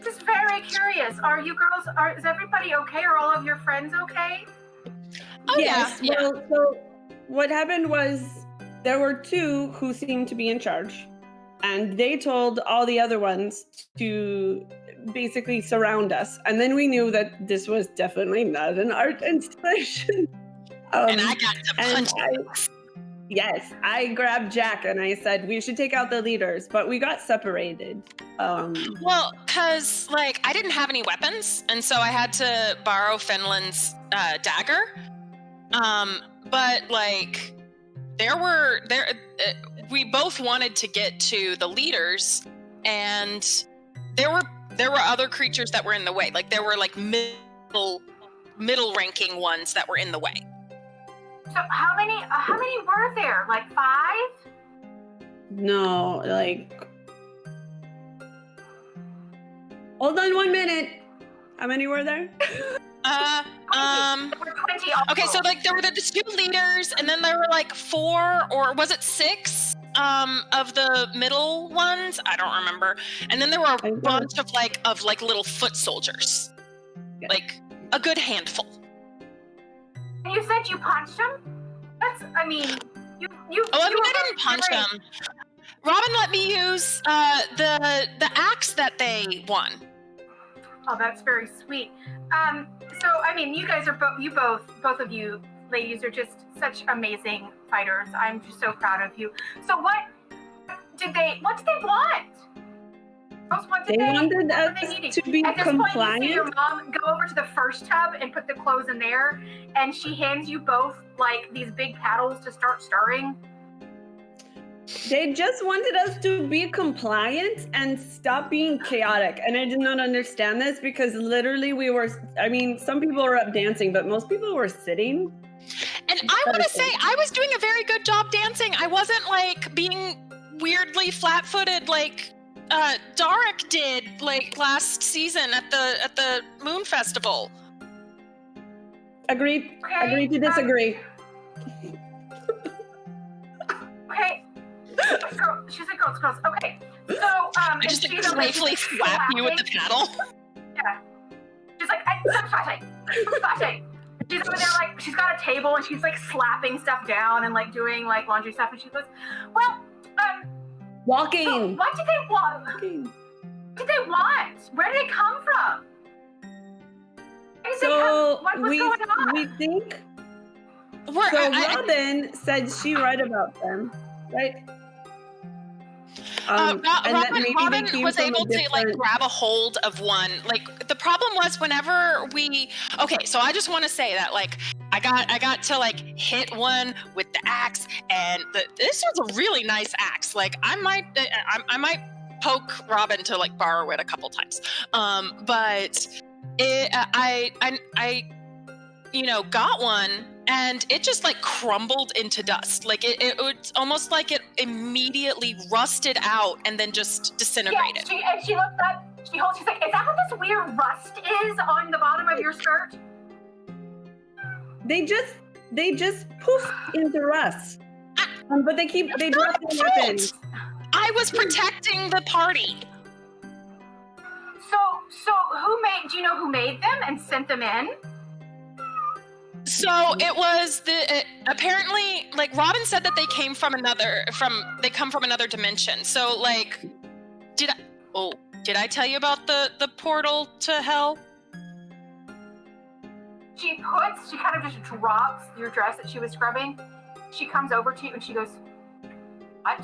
Just very curious. Are you girls? Is everybody okay? Are all of your friends okay?
Oh
Yes.
yeah.
Well, so what happened was there were two who seemed to be in charge, and they told all the other ones to basically surround us. And then we knew that this was definitely not an art installation.
And I got to punch.
Yes, I grabbed Jack and I said we should take out the leaders, but we got separated.
Well, because like I didn't have any weapons, and so I had to borrow Finland's dagger. But like we both wanted to get to the leaders, and there were other creatures that were in the way. Like there were like middle ranking ones that were in the way.
So how many were there? Like 5?
No, like hold on 1 minute. How many were there?
There were 20 also.
Okay, so like there were the 2 leaders, and then there were like 4 or was it 6 of the middle ones? I don't remember. And then there were a bunch of like little foot soldiers, like a good handful.
And you said you punched him? You.
Oh, I didn't punch him. Robin let me use the axe that they won.
Oh, that's very sweet. So you guys are both of you ladies are just such amazing fighters. I'm just so proud of you. So what did they want?
They wanted us to be
At this
compliant.
point, you see your mom go over to the first tub and put the clothes in there, and she hands you both like these big paddles to start stirring.
They just wanted us to be compliant and stop being chaotic. And I did not understand this because literally some people were up dancing, but most people were sitting.
And I want to say I was doing a very good job dancing. I wasn't like being weirdly flat-footed like Darek did like last season at the Moon Festival.
Agreed.
Okay,
Agreed to disagree.
Okay. She's like, girls. Okay. So,
I just like playfully slap you with the paddle.
Yeah. She's like, stop flashing. She's over there, like, she's got a table and she's like slapping stuff down and like doing like laundry stuff. And she goes, well,
Walking.
so what did they want? What did they want? Where did it come from? What was going on?
We think. Robin said she read about them, right?
Robin was able to like grab a hold of one. Like the problem was whenever so I just want to say that like I got to like hit one with the axe, and this was a really nice axe. Like I might poke Robin to like borrow it a couple times. But I got one, and it just like crumbled into dust. Like it was almost like it immediately rusted out and then just disintegrated.
Yeah, she looks up, she's like, is that what this weird rust is on the bottom of your skirt?
They just poofed into rust. But they brought their weapons.
I was protecting the party.
So do you know who made them and sent them in?
So it was apparently like Robin said that they came from another dimension. So like, did I tell you about the portal to hell?
She kind of just drops your dress that she was scrubbing. She comes over to you and she goes, what?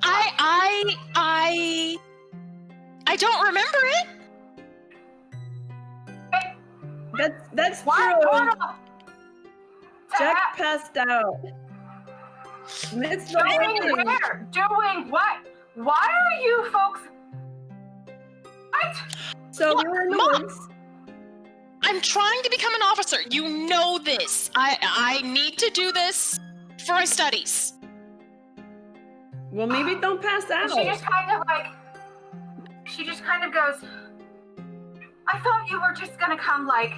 I don't remember it.
That's
What
true.
portal?
Jack passed out. Missed the whole thing.
Where? Doing what? Why are you folks? What?
So we were in the
Mom!
woods.
I'm trying to become an officer. You know this. I need to do this for my studies.
Well, maybe don't pass out.
She just kind of goes, I thought you were just gonna come, like,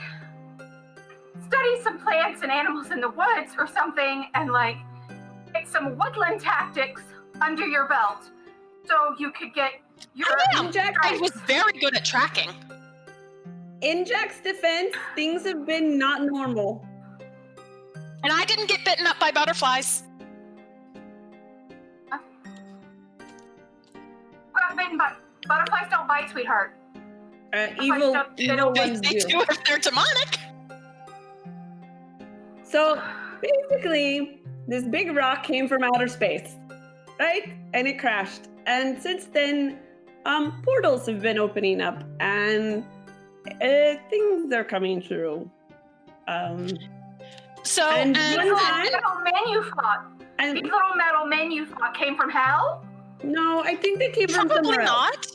study some plants and animals in the woods or something and, like, get some woodland tactics under your belt so you could get your...
I was very good at tracking.
In Jack's defense, things have been not normal.
And I didn't get bitten up by butterflies.
Butterflies don't bite, sweetheart.
Evil ones
They
do.
do if they're demonic.
So basically, this big rock came from outer space, right? And it crashed. And since then, portals have been opening up, and things are coming through.
So,
And
These
one
little
time-
metal men you fought.
And
These little metal men you fought came from hell?
no, I think they came from
probably
somewhere else.
not.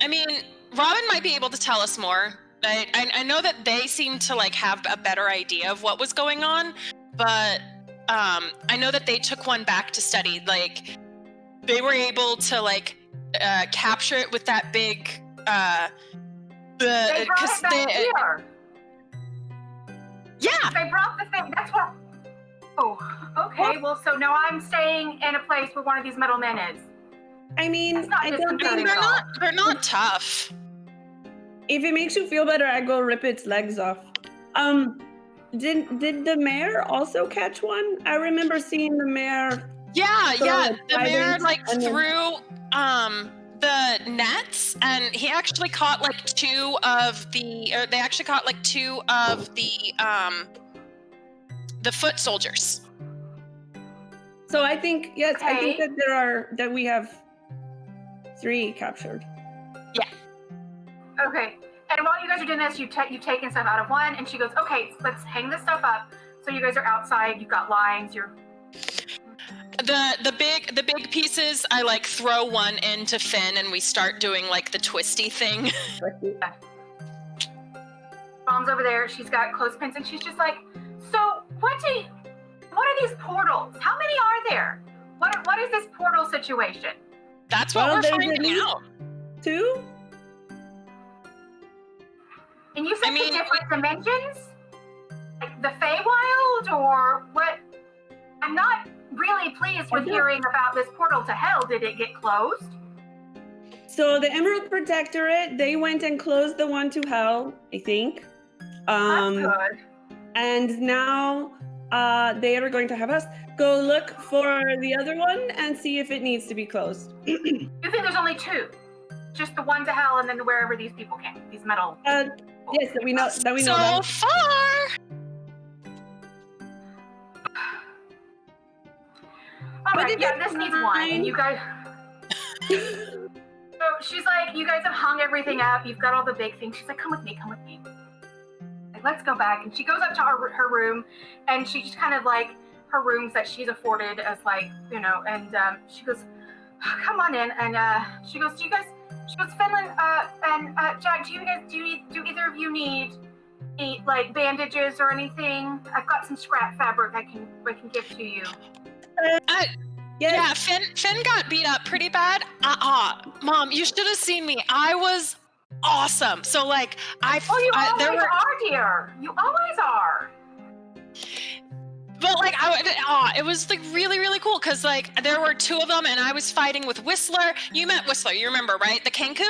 I mean, Robin might be able to tell us more. I know that they seem to like have a better idea of what was going on, but I know that they took one back to study. Like, they were able to like capture it with that big
They brought it back here.
Yeah.
They brought the thing. That's what. Oh, okay. Well, so now I'm staying in a place where one of these metal men is.
I mean,
That's not
I don't
disconcerting
think
at all.
They're not tough.
if it makes you feel better, I go rip its legs off. Did the mayor also catch one? I remember seeing the mayor.
Yeah,
throw
yeah.
it
The mayor
guidance
like
and then-
threw the nets, and he actually caught like two of the foot soldiers.
So I think yes, I think
Okay.
that we have 3 captured.
Okay. And while you guys are doing this, you've taken stuff out of one, and she goes, okay, let's hang this stuff up. So you guys are outside, you've got lines, you're...
The big pieces, I like throw one into Finn, and we start doing like the twisty thing.
Mom's over there, she's got clothespins, and she's just like, so what are these portals? How many are there? What is this portal situation?
That's what
Well,
we're
there's
finding
at least-
out.
2?
And you said
I mean,
the different dimensions? Like the Feywild, or what? I'm not really pleased with hearing about this portal to hell. Did it get closed?
So the Emerald Protectorate, they went and closed the one to hell, I think.
That's good.
And now they are going to have us go look for the other one and see if it needs to be closed.
You think there's only 2? Just the one to hell, and then wherever these people came, these metal.
Yes, that we know. That we know.
So
That.
far,
All
But
right,
it
yeah,
is
this needs one, and
fine.
you guys. So she's like, you guys have hung everything up. You've got all the big things. She's like, come with me, come with me. Like, let's go back. And she goes up to her room, and she just kind of like her rooms that she's afforded as like, you know, and she goes, come on in. And she goes, Finland and Jack, do either of you need like bandages or anything? I've got some scrap fabric I can give to you.
yeah, Finn got beat up pretty bad. Mom, you should have seen me. I was awesome. So like,
You always are, dear. You always are.
But like, it was like really, really cool because like there were 2 of them, and I was fighting with Whistler. You met Whistler, you remember, right? The Kenku?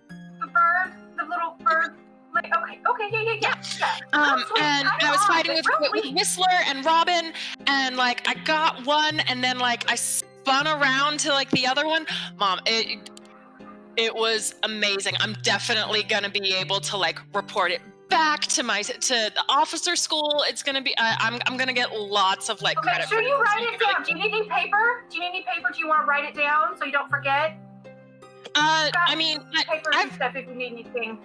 The bird, the little bird. Like, okay, yeah.
And I was fighting with Whistler and Robin, and like I got one, and then like I spun around to like the other one. Mom, it was amazing. I'm definitely gonna be able to like report it back to the officer school. It's gonna be I'm gonna get lots of like
Okay,
credit.
sure,
for
you
this.
write it down. Do you need any paper? Do you want to write it down so you don't forget?
I mean,
Papers and stuff if you need anything.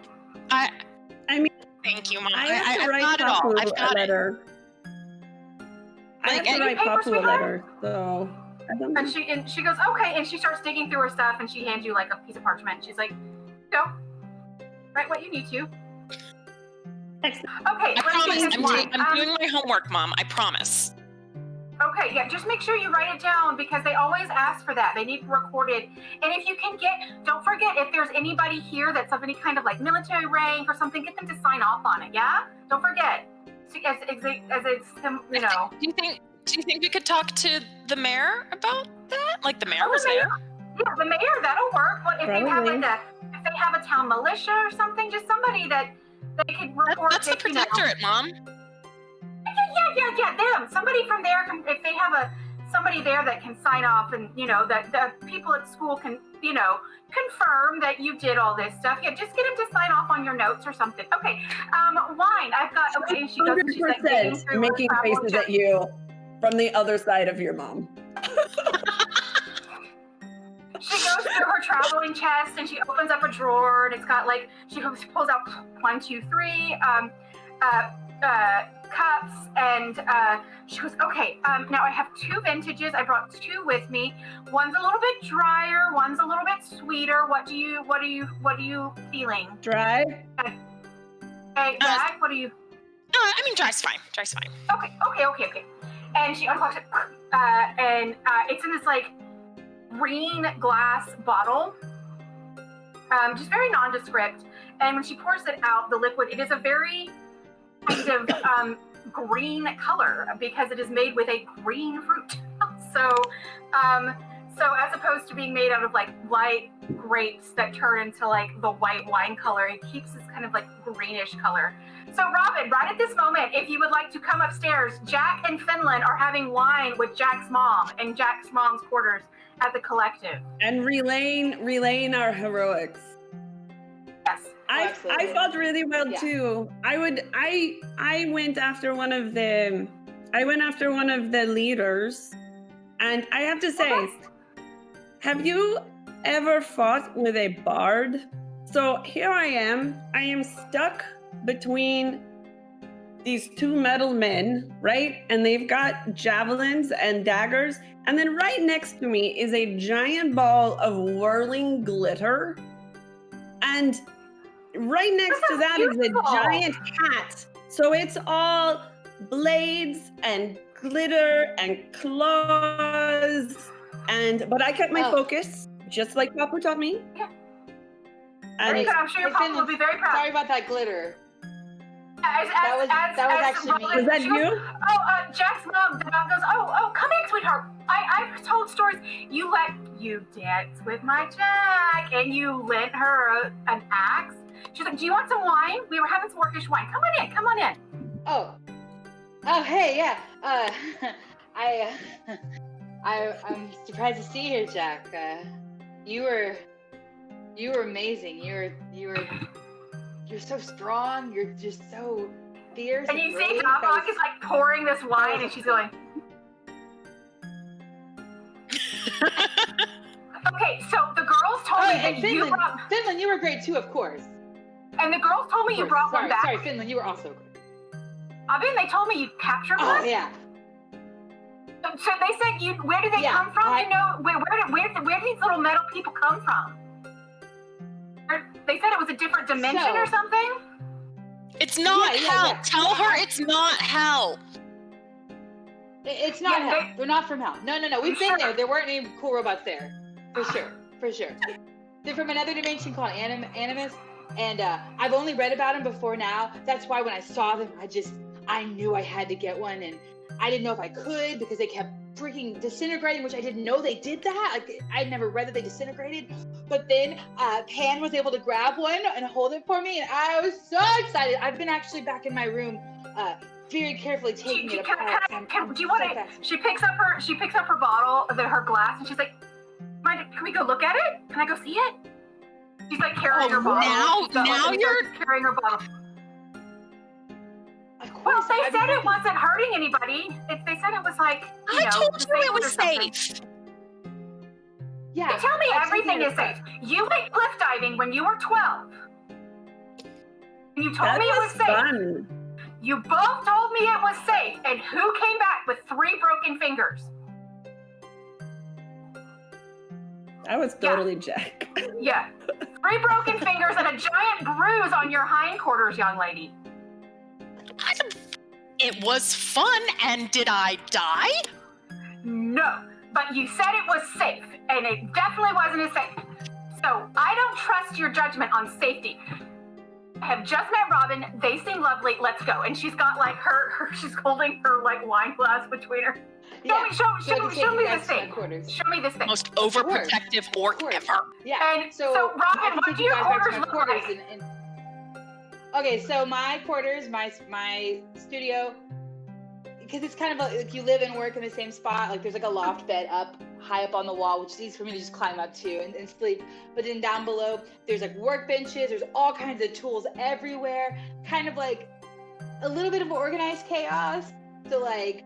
thank you, Mom.
I have to
I've
write
got it all.
Papu
I've
a
got it.
letter. I have
Like,
to
any
write
paper,
Papu a
sweetheart?
letter. So
And she goes, okay, and she starts digging through her stuff, and she hands you like a piece of parchment. She's like, go, write what you need to.
Excellent.
Okay,
I promise.
let's do this.
I'm doing my homework, Mom. I promise.
Okay, yeah, just make sure you write it down because they always ask for that. They need it recorded. And if you can don't forget, if there's anybody here that's of any kind of like military rank or something, get them to sign off on it, yeah? Don't forget. As it's, you know.
Do you think we could talk to the mayor about that? Like the mayor was there?
Yeah, the mayor, that'll work. What if they have like if they have a town militia or something, just somebody that they could report.
That's the protectorate, Mom.
Yeah, them. Somebody from there can, if they have somebody there that can sign off and, you know, that the people at school can, you know, confirm that you did all this stuff. Yeah, just get them to sign off on your notes or something. Okay, wine. I've got, okay, she goes, she's like
making faces at you from the other side of your mom.
She goes through her traveling chest and she opens up a drawer and it's got like, she pulls out 1, 2, 3, cups, and she goes, okay, now I have 2 vintages. I brought 2 with me. One's a little bit drier, one's a little bit sweeter. What are you feeling?
Dry.
Hey, Jack, what are you?
I mean, dry's fine. Dry's fine.
Okay. And she unlocks it, and it's in this like green glass bottle, just very nondescript. And when she pours it out, the liquid, it is a very kind of green color because it is made with a green fruit. So as opposed to being made out of like white grapes that turn into like the white wine color, it keeps this kind of like greenish color. So Robin, right at this moment, if you would like to come upstairs, Jack and Finland are having wine with Jack's mom in Jack's mom's quarters at the collective.
And relaying our heroics.
Yes.
I felt really well too. I went after one of the leaders, and I have to say, have you ever fought with a bard? So here I am stuck between these 2 metal men, right? And they've got javelins and daggers, and then right next to me is a giant ball of whirling glitter, and right next to that is a giant cat. So it's all blades and glitter and claws. But I kept my focus, just like Papa taught me.
Yeah.
And
I'm sure your Papa will be very proud.
Sorry about that glitter.
That was actually me.
Was that you?
Jack's mom goes, oh, come in, sweetheart. I've told stories. You danced with my Jack, and you lent her an axe. She's like, do you want some wine? We were having some Orcish wine. Come on in.
Oh, hey, yeah. I'm surprised to see you here, Jack. You were amazing. You're so strong. You're just so fierce.
And you see Hoplock is like pouring this wine, and she's going. Okay, so the girls told me that
Finland, you were great too, of course.
And the girls told me you brought one back.
Sorry, Finland, you were also great.
Abin, they told me you captured one.
Oh yeah.
So they said where did they come from? You know, where did these little metal people come from? They said it was a different dimension or something?
It's not hell.
Yeah.
Tell her it's not hell.
It's not hell. They're not from hell. No. We've been there. There weren't any cool robots there. For sure. They're from another dimension called Animus. And I've only read about them before now. That's why when I saw them, I knew I had to get one. And I didn't know if I could because they kept freaking disintegrating, which I didn't know they did that. Like, I'd never read that they disintegrated. But then Pan was able to grab one and hold it for me, and I was so excited. I've been actually back in my room, very carefully taking it apart.
Do you want to? She picks up her bottle, her glass, and she's like, "Can we go look at it? Can I go see it?" She's like carrying her bottle.
Now you're
carrying her bottle. Well, they said it wasn't hurting anybody. They said it was like,
I told you it was safe.
Yeah.
They tell me everything is safe. You went cliff diving when you were 12. And you told me it was safe.
Fun.
You both told me it was safe. And who came back with 3 broken fingers?
I was totally Jack.
Yeah. 3 broken fingers and a giant bruise on your hindquarters, young lady.
It was fun, and did I die?
No, but you said it was safe, and it definitely wasn't as safe. So I don't trust your judgment on safety. I have just met Robin. They seem lovely. Let's go. And she's got like she's holding her like wine glass between her. Show me this thing. Show me this thing.
Most overprotective orc ever.
Yeah.
And so Robin, what do your quarters look like?
Okay, so my quarters, my studio, because it's kind of like you live and work in the same spot. Like there's like a loft bed high up on the wall, which is easy for me to just climb up to and sleep. But then down below, there's like workbenches. There's all kinds of tools everywhere. Kind of like a little bit of organized chaos. So like,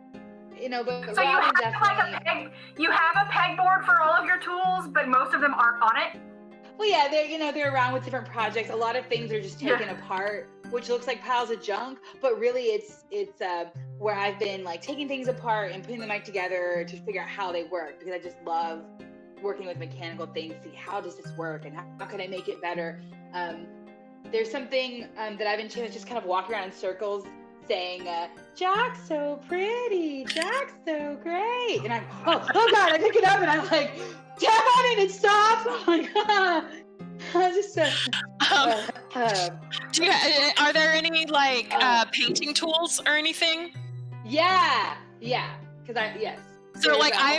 but
so
Robin
you have you have a pegboard for all of your tools, but most of them aren't on it.
Well, yeah, they're around with different projects. A lot of things are just taken apart, which looks like piles of junk, but really it's where I've been like taking things apart and putting them back together to figure out how they work, because I just love working with mechanical things. See, how does this work and how can I make it better? There's something that I've been doing, just kind of walking around in circles saying, Jack's so pretty, Jack's so great. And I'm, oh God, I pick it up and I'm like, damn it, it stops. Oh my God. I just
are there any like painting tools or anything?
Yeah. Yes.
So like I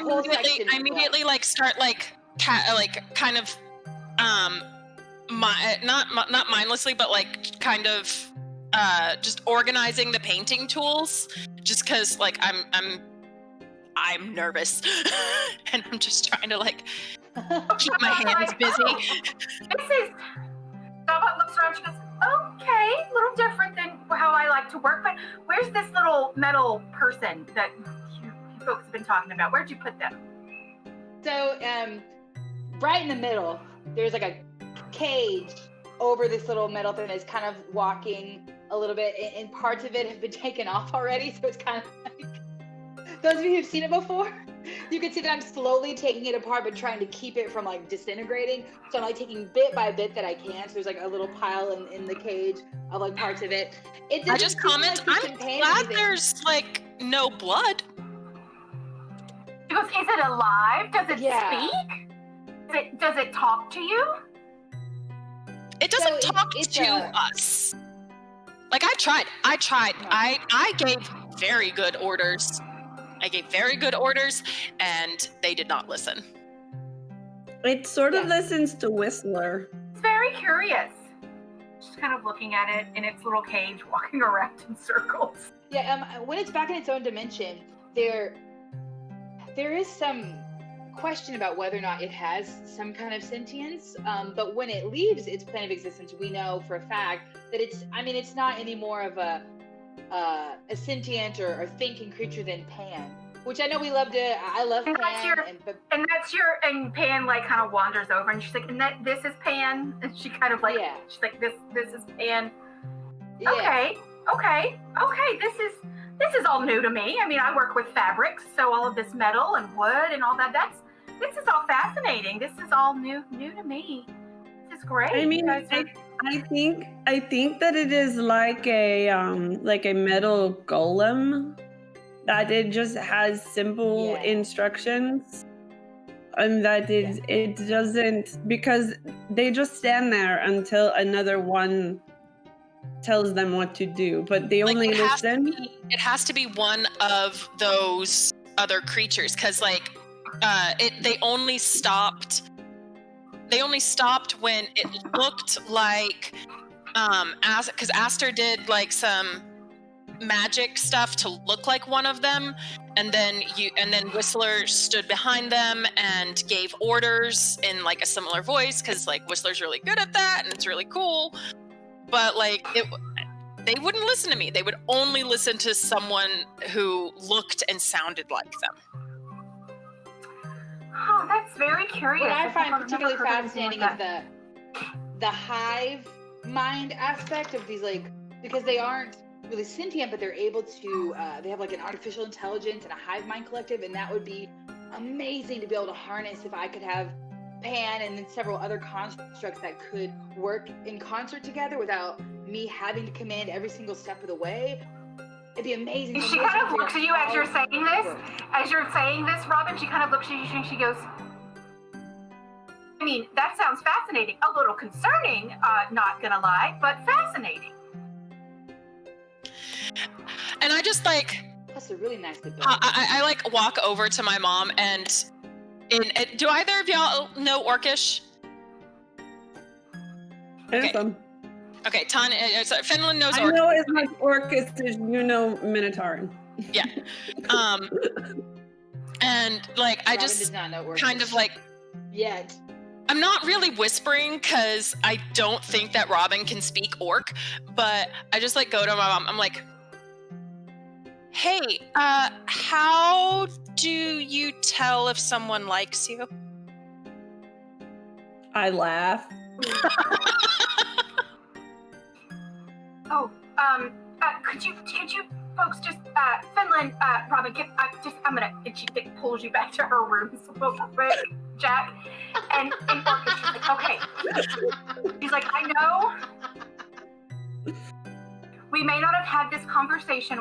immediately like start like kind of not mindlessly, but like kind of just organizing the painting tools, just because like I'm nervous and I'm just trying to like keep my hands busy.
This is Stella looks around, she goes, okay, a little different than how I like to work, but where's this little metal person that you folks have been talking about? Where'd you put them?
So right in the middle, there's like a cage over this little metal thing that's kind of walking a little bit, and parts of it have been taken off already, so it's kind of like, those of you who've seen it before, you can see that I'm slowly taking it apart but trying to keep it from like disintegrating. So I'm like taking bit by bit that I can. So there's like a little pile in the cage of like parts of it.
I just comment, like I'm glad there's like no blood.
She goes, is it alive? Does it speak? Does it talk to you?
It doesn't talk to us. Like I tried. I gave very good orders. And they did not listen.
It sort of listens to Whistler.
It's very curious. Just kind of looking at it in its little cage, walking around in circles.
Yeah, when it's back in its own dimension, there is some question about whether or not it has some kind of sentience. But when it leaves its plane of existence, we know for a fact that it's not any more of a sentient or thinking creature than Pan, which I know we love to. I love
and
Pan,
and Pan like kind of wanders over and she's like, and this is Pan, and she kind of like she's like this is Pan.
Yeah.
Okay. This is all new to me. I mean, I work with fabrics, so all of this metal and wood and all that. This is all fascinating. This is all new to me. This is great.
I mean, I think that it is like a metal golem, that it just has simple instructions, and that it doesn't, because they just stand there until another one tells them what to do, but they only listen.
It has to be one of those other creatures, because like they only stopped when it looked like because Aster did like some magic stuff to look like one of them, and then Whistler stood behind them and gave orders in like a similar voice, because like Whistler's really good at that and it's really cool. But like they wouldn't listen to me. They would only listen to someone who looked and sounded like them.
Oh, that's very curious.
What I find particularly fascinating is the hive mind aspect of these, like, because they aren't really sentient, but they're able to, they have like an artificial intelligence and a hive mind collective, and that would be amazing to be able to harness if I could have pan and then several other constructs that could work in concert together without me having to command every single step of the way. It'd be amazing.
She kind of looks at you as you're saying this. As you're saying this, Robin, she kind of looks at you and she goes, I mean, that sounds fascinating. A little concerning, not gonna lie, but fascinating.
And I just like...
That's a really nice bit.
I like walk over to my mom and do either of y'all know Orcish?
Handsome.
Okay, Finland knows
I
Orcish.
know as much Orcish as you know Minotaur.
Yeah. And like I
Robin
just
does not know Orcish.
kind of like
Yet.
I'm not really whispering because I don't think that Robin can speak Orc, but I just like go to my mom. I'm like, hey, how do you tell if someone likes you?
I laugh.
Oh, could you folks just, Finland, Robin, I'm gonna, and she pulls you back to her room, right, Jack, and Orcish, she's like, okay. She's like, I know we may not have had this conversation,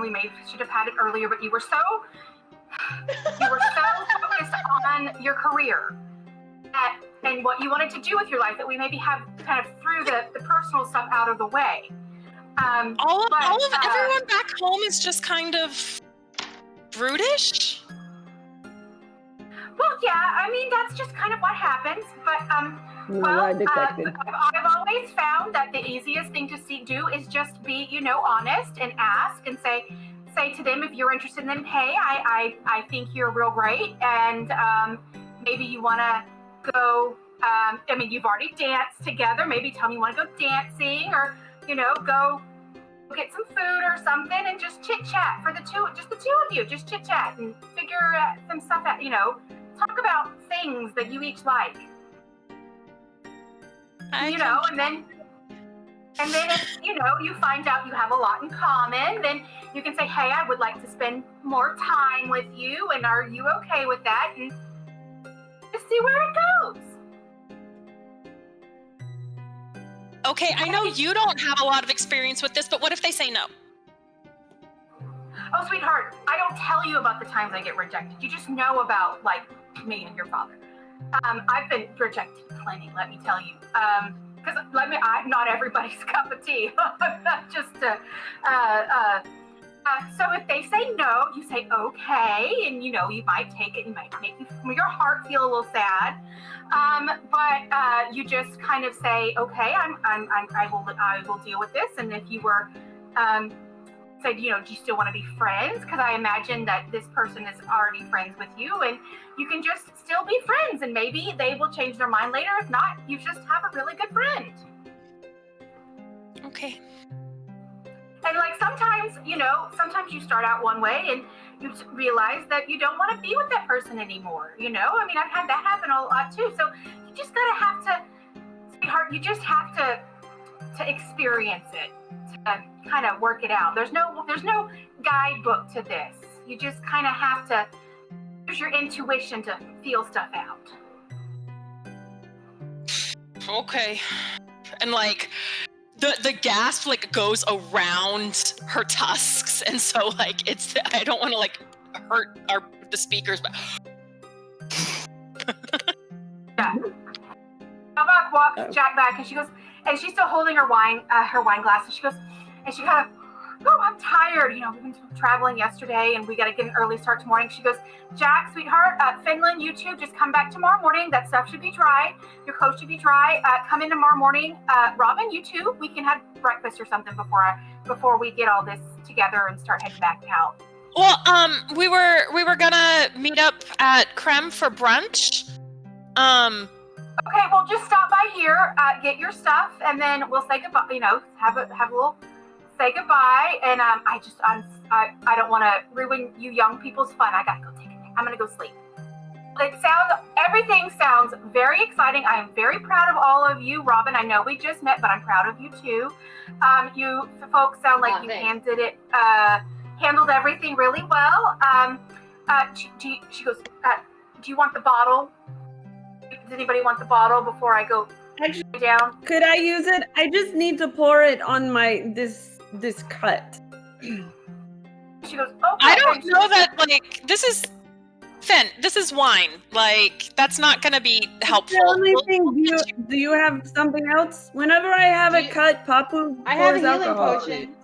should have had it earlier, but you were so focused on your career and what you wanted to do with your life that we maybe have kind of threw the personal stuff out of the way.
All of everyone back home is just kind of brutish.
Well, yeah, I mean that's just kind of what happens. But I've always found that the easiest thing to do is just be, honest and ask and say to them if you're interested in them. Hey, I think you're real great, and maybe you want to go. I mean, you've already danced together. Maybe tell me you want to go dancing, or go get some food or something and just chit chat for the two of you. Just chit chat and figure some stuff out. Talk about things that you each like. And then if you find out you have a lot in common, then you can say, hey, I would like to spend more time with you, and are you okay with that? And just see where it goes.
Okay, I know you don't have a lot of experience with this, but what if they say no?
Oh, sweetheart, I don't tell you about the times I get rejected. You just know about, like, me and your father. I've been rejected plenty, let me tell you. Because I'm not everybody's cup of tea. I'm not just so if they say no, you say okay, and you might take it. You might make your heart feel a little sad, but you just kind of say okay. I will deal with this. And if you were said, do you still want to be friends? Because I imagine that this person is already friends with you, and you can just still be friends, and maybe they will change their mind later. If not, you just have a really good friend.
Okay.
And like sometimes you start out one way and you realize that you don't want to be with that person anymore. I mean, I've had that happen a lot too. So you just sweetheart, you just have to experience it, to kind of work it out. There's no guidebook to this. You just kind of have to use your intuition to feel stuff out.
Okay. And like the gasp like goes around her tusks, and so like I don't want to like hurt the speakers, but
yeah. Elbach walks Jack back, and she goes, and she's still holding her wine glass, and she goes, and she kind of, I'm tired. We've been traveling yesterday, and we got to get an early start tomorrow. She goes, Jack, sweetheart, Finland, you two, just come back tomorrow morning. That stuff should be dry. Your clothes should be dry. Come in tomorrow morning. Robin, you two, we can have breakfast or something before we get all this together and start heading back out.
Well, we were gonna meet up at Creme for brunch.
Okay, well, just stop by here, get your stuff, and then we'll say goodbye. Have a little say goodbye. And I don't want to ruin you young people's fun. I gotta go take a nap. I'm gonna go sleep. Everything sounds very exciting. I am very proud of all of you. Robin, I know we just met, but I'm proud of you too. You folks sound like you handled everything really well. She goes, do you want the bottle? Does anybody want the bottle before I go
Actually,
down?
could I use it? I just need to pour it on my this cut.
She goes, okay.
I don't know that, like, this is Finn, this is wine. Like, that's not gonna be helpful.
The only thing, do you have something else? Whenever I have a cut, Papu
I have a
pours
healing
alcohol.
potion.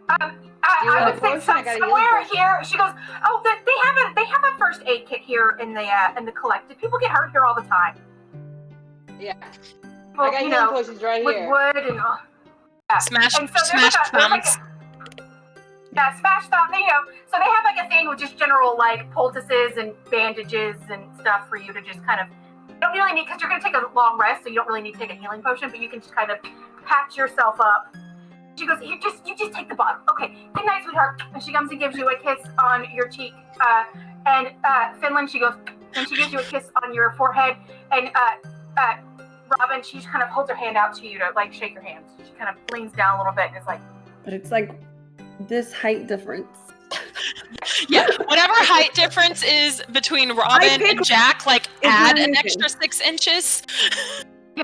I would say
potion? I got a healing
somewhere
potion.
here. She goes, oh, they have a first aid kit here in the collective. People get hurt here all the time.
Yeah.
People,
I got healing potions right
with
here.
wood and yeah.
Smash,
And so
smash thumbs.
Smash thumb. So they have like a thing with just general like poultices and bandages and stuff for you to just kind of. You don't really need, because you're going to take a long rest, so you don't really need to take a healing potion, but you can just kind of patch yourself up. She goes, you just take the bottle. Okay, good night, sweetheart. And she comes and gives you a kiss on your cheek. And Finland, she goes, and she gives you a kiss on your forehead. And Robin, she kind of holds her hand out to you to like shake your hand. She kind of leans down a little bit and is like,
But it's like this height difference.
Yeah, whatever height difference is between Robin and Jack, like, add an extra 6 inches.
yeah.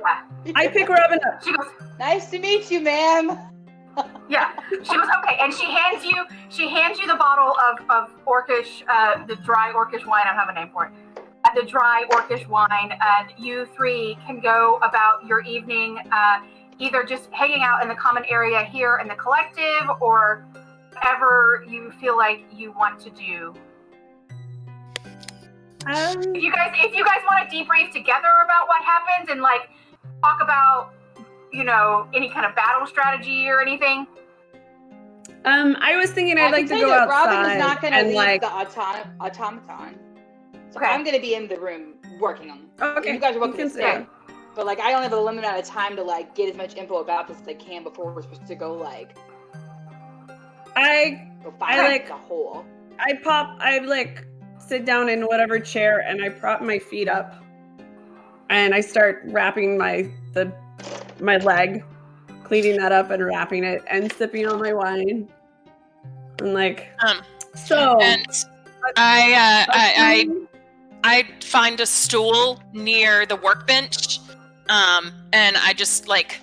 I pick Robin up.
She goes,
Nice to meet you, ma'am.
yeah. She goes, okay, and she hands you the bottle of Orcish, the dry Orcish wine. I don't have a name for it. The dry Orcish wine, and you three can go about your evening, either just hanging out in the common area here in the collective, or whatever you feel like you want to do. If you guys want to debrief together about what happened and like talk about, any kind of battle strategy or anything.
I was thinking I'd like to go outside.
Robin is not going to leave
like,
the automaton. So
Okay.
I'm going to be in the room working on it.
okay,
You guys are
you
welcome
can
to
say.
stay. But like, I only have a limited amount of time to like get as much info about this as I can before we're supposed to go like go find
like-
the hole.
I like sit down in whatever chair and I prop my feet up and I start wrapping my leg, cleaning that up and wrapping it and sipping on my wine. And like, so
And I find a stool near the workbench, and I just like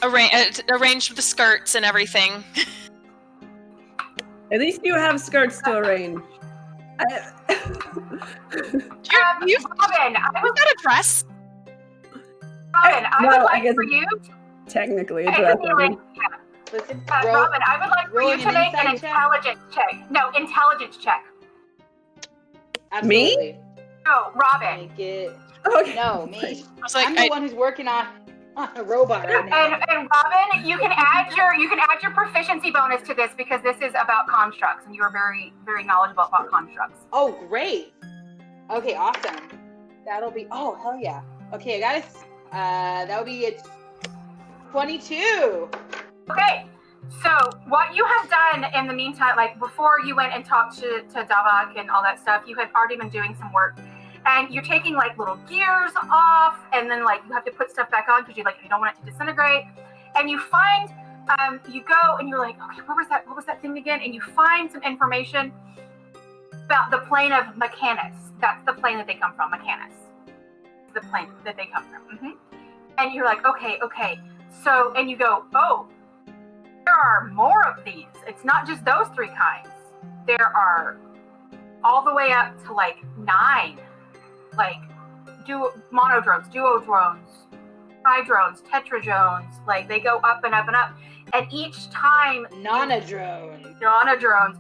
arrange the skirts and everything.
at least you have skirts to arrange.
You've
Robin,
got a dress.
I
Well,
would
I
like
guess
for you.
Technically, a
It's
dress.
a healing. Yeah.
Listen,
Robin, I would like for you
rolling
to
an
make an
insight check?
intelligence check. No, intelligence check.
absolutely.
No, Robin.
Make it.
Okay.
No, me.
I was like,
I'm the one who's working on a robot right now.
And Robin, you can add your proficiency bonus to this because this is about constructs, and you are very, very knowledgeable about constructs.
Oh, great. Okay, awesome. That'll be. Oh, hell yeah. Okay, guys. That'll be it. 22.
Okay, so what you have done in the meantime, like before you went and talked to Davak and all that stuff, you had already been doing some work, and you're taking like little gears off, and then like you have to put stuff back on because you don't want it to disintegrate, and you find, you go and you're like, okay, what was that thing again? And you find some information about the plane of Mechanus. That's the plane that they come from, Mechanus. The plane that they come from. Mm-hmm. And you're like, okay. So, and you go, oh, there are more of these. It's not just those 3 kinds. There are all the way up to like 9, like monodrones, duodrones, tridrones, tetradrones. Like they go up and up and up. And each time,
Nonadrone.
nonadrones.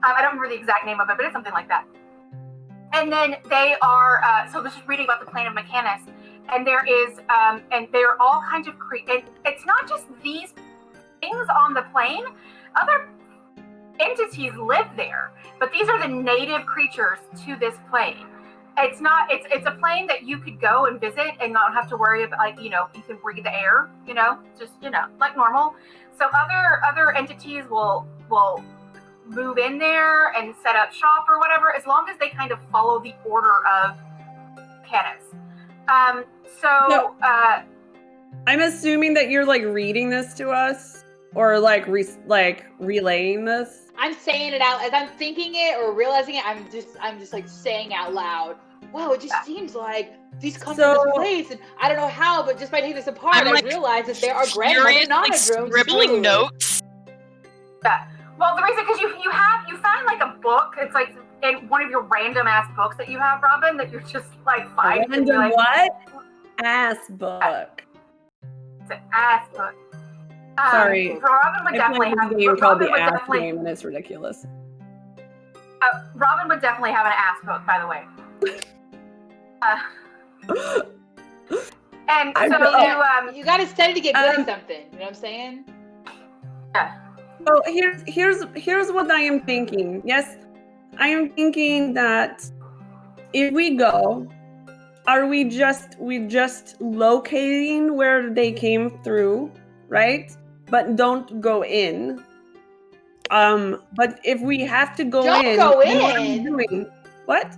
I don't remember the exact name of it, but it's something like that. And then they are, so this is reading about the plane of Mechanus. And there is, and they're all kinds of it's not just these things on the plane. Other entities live there, but these are the native creatures to this plane. It's not. It's a plane that you could go and visit and not have to worry about. Like you can breathe the air. Just like normal. So other entities will move in there and set up shop or whatever, as long as they kind of follow the order of Canis.
I'm assuming that you're like reading this to us, or like relaying this.
I'm saying it out as I'm thinking it or realizing it. I'm just like saying out loud wow, it just seems like these come
So-
from this place, and I don't know how, but just by taking this apart,
I'm,
I
like,
realized that there are grandmother
furiously
nonodromes
scribbling
too.
notes.
Yeah. Well, the reason because you found like a book. It's like in one of your random ass books that you have, Robin, that you're just like finding. and you're
Random
like,
what? Ass book.
It's an ass book.
Sorry.
Robin would
I
definitely
played
have.
this game called
Robin
the
would
Ass
definitely.
Game, and it's ridiculous.
Robin would definitely have an ass book, by the way. And
I
so
know.
You gotta study to get good
Um,
at something. You know what I'm saying?
So here's what I am thinking. Yes, I am thinking that if we go, are we just locating where they came through, right? But don't go in. But if we have to go
Don't
in,
go
then what are we
in?
doing? What?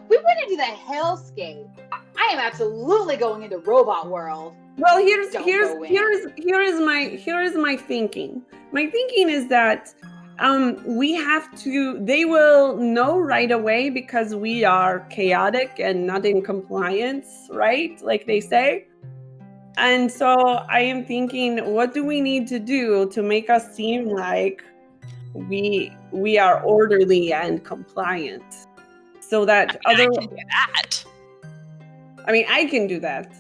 We went into the hellscape. I am absolutely going into robot world.
Well, here's
Don't go in.
my thinking. My thinking is that we have to. They will know right away because we are chaotic and not in compliance, right? Like they say. And so I am thinking, what do we need to do to make us seem like we are orderly and compliant, so that
I
other.
can do that.
I mean, I can do that.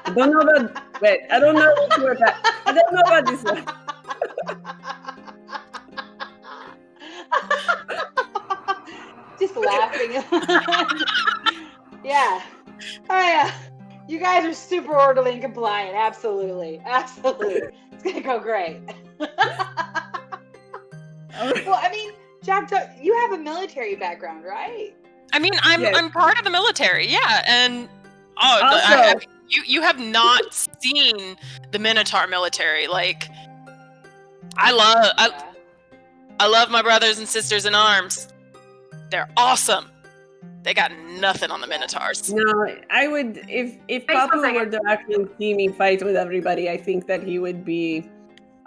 I don't know about. Wait, I don't know about that. I don't know about this one.
Just laughing. Yeah. Oh yeah. You guys are super orderly and compliant. Absolutely. Absolutely. It's gonna go great. Well, I mean, Jack, you have a military background, right?
I mean,
Yes.
I'm part of the military, yeah, and
Also-
you have not seen the Minotaur military. Like, I love my brothers and sisters in arms. They're awesome. They got nothing on the Minotaurs.
No, I would if
Thanks
Papu
for saying
were to actually see me fight with everybody, I think that he would be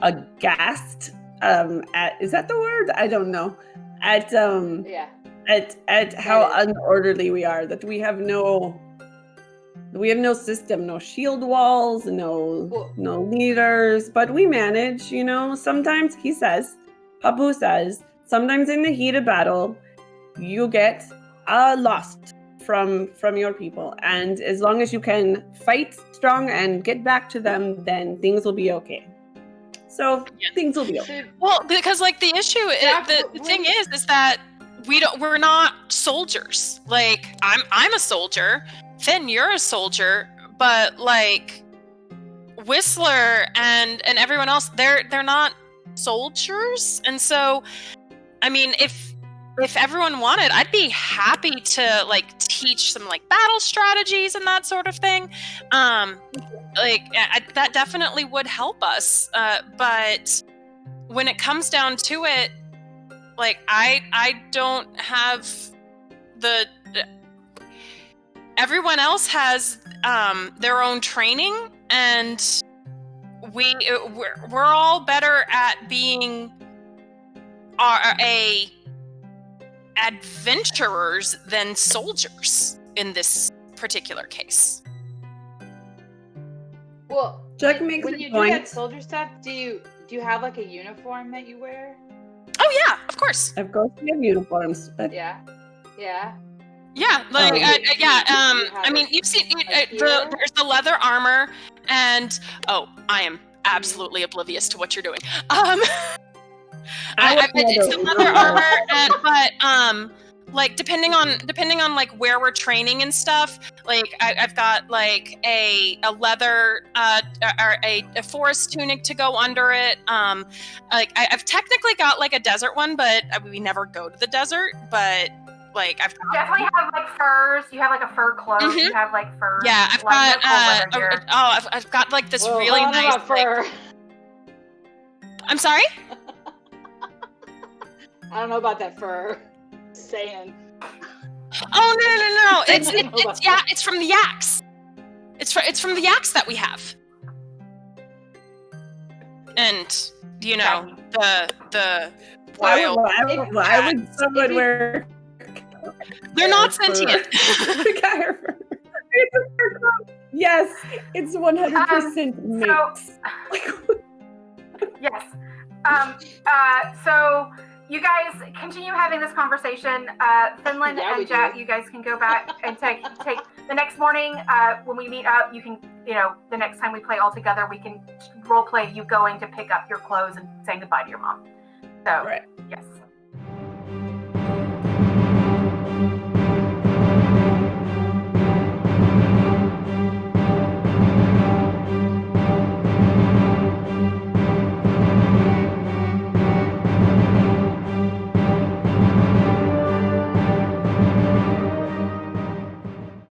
aghast. At is that the word? I don't know. At
Yeah.
at how unorderly we are. That we have no system, no shield walls, no leaders, but we manage. You know, sometimes Papu says, sometimes in the heat of battle, you get lost from your people, and as long as you can fight strong and get back to them, then things will be okay. So things will be okay.
Well, because like the issue, the thing is that we're not soldiers. Like I'm a soldier, Finn, you're a soldier, but like Whistler and everyone else, they're not soldiers, and so I mean, if everyone wanted, I'd be happy to like teach some like battle strategies and that sort of thing. That definitely would help us. But when it comes down to it, like I don't have the. Everyone else has their own training, and we're all better at being adventurers than soldiers in this particular case.
Well,
Jack makes
when
a
you do
point.
that soldier stuff, do you have like a uniform that you wear?
Oh yeah, of course.
Of course, we have uniforms, but
Yeah. Yeah.
Yeah, like I mean, you've seen
Like
there's the leather armor, and I am absolutely oblivious to what you're doing. It's the leather armor, but like depending on like where we're training and stuff, like I've got like a leather or a forest tunic to go under it. Like I've technically got like a desert one, but we never go to the desert. But like I've
You definitely have like furs. You have like a fur cloak.
Mhm.
You have like furs.
yeah, I've
like,
got
no cold weather gear.
I've got like this
Well,
really
I don't know
nice.
about fur.
I'm sorry.
I don't know about that fur. Saying.
Oh no! It's
I don't know about
it's from the yaks. It's from the yaks that we have. And you know the
why
wild.
would someone wear
They're not sentient.
Yes, it's 100% mix.
Yes. So you guys continue having this conversation. Finland
Yeah, we
and Jack,
do.
you guys can go back and take the next morning when we meet up. You can, the next time we play all together, we can role play you going to pick up your clothes and saying goodbye to your mom. So
Right.
yes.